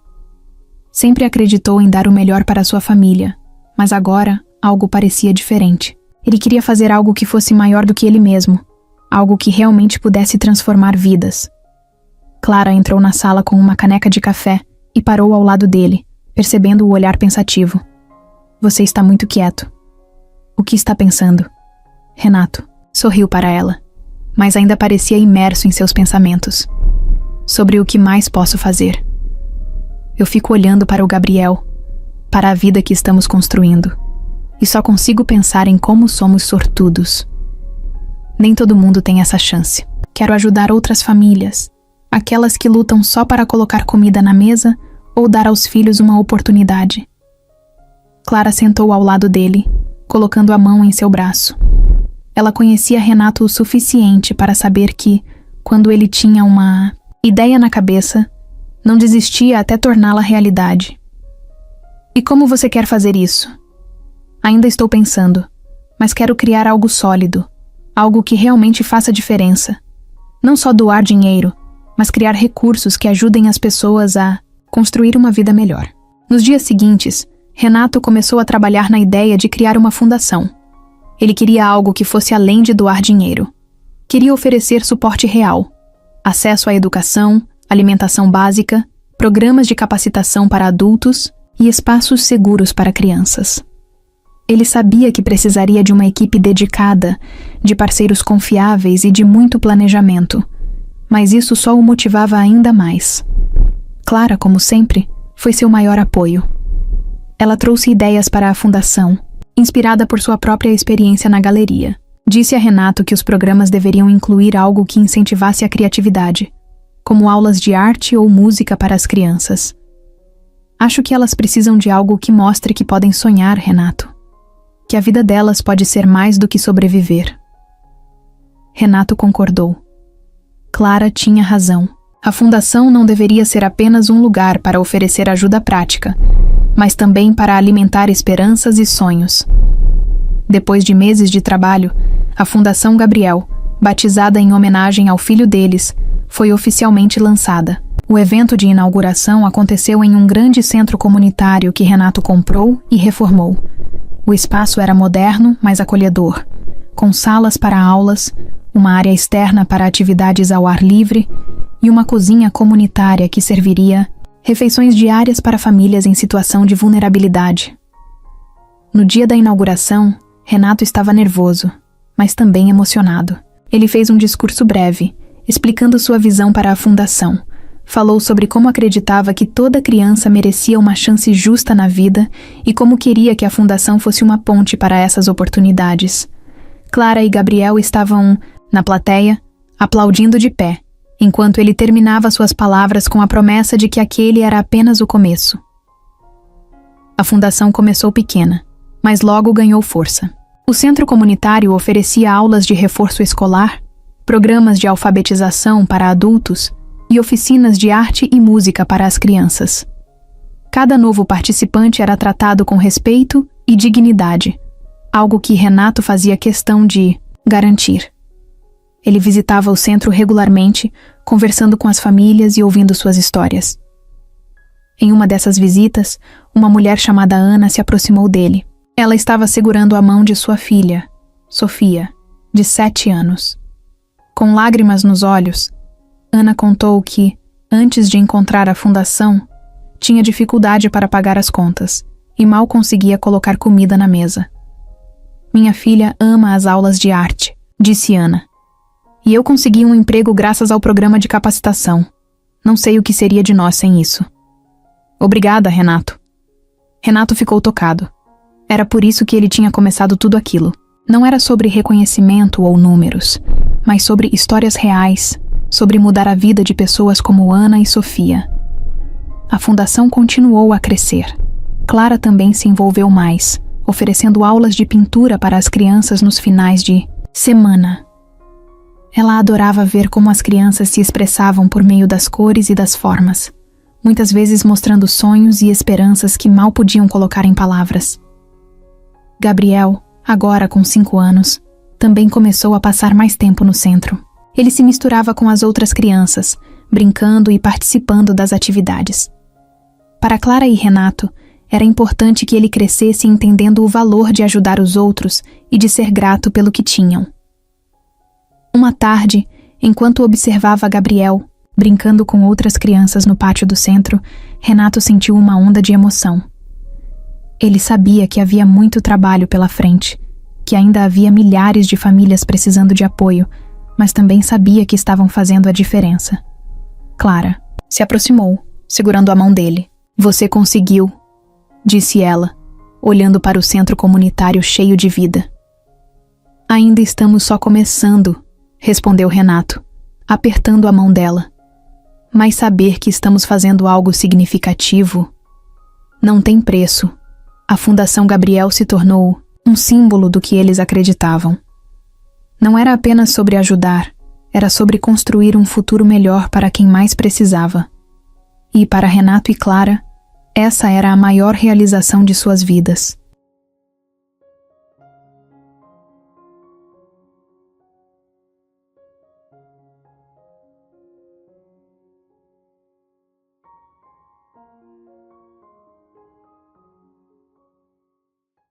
Sempre acreditou em dar o melhor para sua família, mas agora algo parecia diferente. Ele queria fazer algo que fosse maior do que ele mesmo, algo que realmente pudesse transformar vidas. Clara entrou na sala com uma caneca de café e parou ao lado dele, percebendo o olhar pensativo. "Você está muito quieto." "O que está pensando?" Renato sorriu para ela, mas ainda parecia imerso em seus pensamentos. "Sobre o que mais posso fazer. Eu fico olhando para o Gabriel, para a vida que estamos construindo, e só consigo pensar em como somos sortudos. Nem todo mundo tem essa chance. Quero ajudar outras famílias, aquelas que lutam só para colocar comida na mesa ou dar aos filhos uma oportunidade." Clara sentou ao lado dele, colocando a mão em seu braço. Ela conhecia Renato o suficiente para saber que, quando ele tinha uma ideia na cabeça, não desistia até torná-la realidade. "E como você quer fazer isso?" "Ainda estou pensando, mas quero criar algo sólido, algo que realmente faça diferença. Não só doar dinheiro, mas criar recursos que ajudem as pessoas a construir uma vida melhor." Nos dias seguintes, Renato começou a trabalhar na ideia de criar uma fundação. Ele queria algo que fosse além de doar dinheiro. Queria oferecer suporte real, acesso à educação, alimentação básica, programas de capacitação para adultos e espaços seguros para crianças. Ele sabia que precisaria de uma equipe dedicada, de parceiros confiáveis e de muito planejamento, mas isso só o motivava ainda mais. Clara, como sempre, foi seu maior apoio. Ela trouxe ideias para a fundação, inspirada por sua própria experiência na galeria. Disse a Renato que os programas deveriam incluir algo que incentivasse a criatividade, como aulas de arte ou música para as crianças. "Acho que elas precisam de algo que mostre que podem sonhar, Renato. Que a vida delas pode ser mais do que sobreviver." Renato concordou. Clara tinha razão. A fundação não deveria ser apenas um lugar para oferecer ajuda prática, mas também para alimentar esperanças e sonhos. Depois de meses de trabalho, a Fundação Gabriel, batizada em homenagem ao filho deles, foi oficialmente lançada. O evento de inauguração aconteceu em um grande centro comunitário que Renato comprou e reformou. O espaço era moderno, mas acolhedor, com salas para aulas, uma área externa para atividades ao ar livre e uma cozinha comunitária que serviria refeições diárias para famílias em situação de vulnerabilidade. No dia da inauguração, Renato estava nervoso, mas também emocionado. Ele fez um discurso breve, explicando sua visão para a fundação. Falou sobre como acreditava que toda criança merecia uma chance justa na vida e como queria que a fundação fosse uma ponte para essas oportunidades. Clara e Gabriel estavam, na plateia, aplaudindo de pé, enquanto ele terminava suas palavras com a promessa de que aquele era apenas o começo. A fundação começou pequena, mas logo ganhou força. O centro comunitário oferecia aulas de reforço escolar, programas de alfabetização para adultos e oficinas de arte e música para as crianças. Cada novo participante era tratado com respeito e dignidade, algo que Renato fazia questão de garantir. Ele visitava o centro regularmente, conversando com as famílias e ouvindo suas histórias. Em uma dessas visitas, uma mulher chamada Ana se aproximou dele. Ela estava segurando a mão de sua filha, Sofia, de 7 anos. Com lágrimas nos olhos, Ana contou que, antes de encontrar a fundação, tinha dificuldade para pagar as contas e mal conseguia colocar comida na mesa. Minha filha ama as aulas de arte, disse Ana. E eu consegui um emprego graças ao programa de capacitação. Não sei o que seria de nós sem isso. Obrigada, Renato. Renato ficou tocado. Era por isso que ele tinha começado tudo aquilo. Não era sobre reconhecimento ou números, mas sobre histórias reais, sobre mudar a vida de pessoas como Ana e Sofia. A fundação continuou a crescer. Clara também se envolveu mais, oferecendo aulas de pintura para as crianças nos finais de semana. Ela adorava ver como as crianças se expressavam por meio das cores e das formas, muitas vezes mostrando sonhos e esperanças que mal podiam colocar em palavras. Gabriel, agora com 5 anos, também começou a passar mais tempo no centro. Ele se misturava com as outras crianças, brincando e participando das atividades. Para Clara e Renato, era importante que ele crescesse entendendo o valor de ajudar os outros e de ser grato pelo que tinham. Uma tarde, enquanto observava Gabriel, brincando com outras crianças no pátio do centro, Renato sentiu uma onda de emoção. Ele sabia que havia muito trabalho pela frente, que ainda havia milhares de famílias precisando de apoio, mas também sabia que estavam fazendo a diferença. Clara se aproximou, segurando a mão dele. Você conseguiu, disse ela, olhando para o centro comunitário cheio de vida. Ainda estamos só começando, respondeu Renato, apertando a mão dela. Mas saber que estamos fazendo algo significativo não tem preço. A Fundação Gabriel se tornou um símbolo do que eles acreditavam. Não era apenas sobre ajudar, era sobre construir um futuro melhor para quem mais precisava. E para Renato e Clara, essa era a maior realização de suas vidas.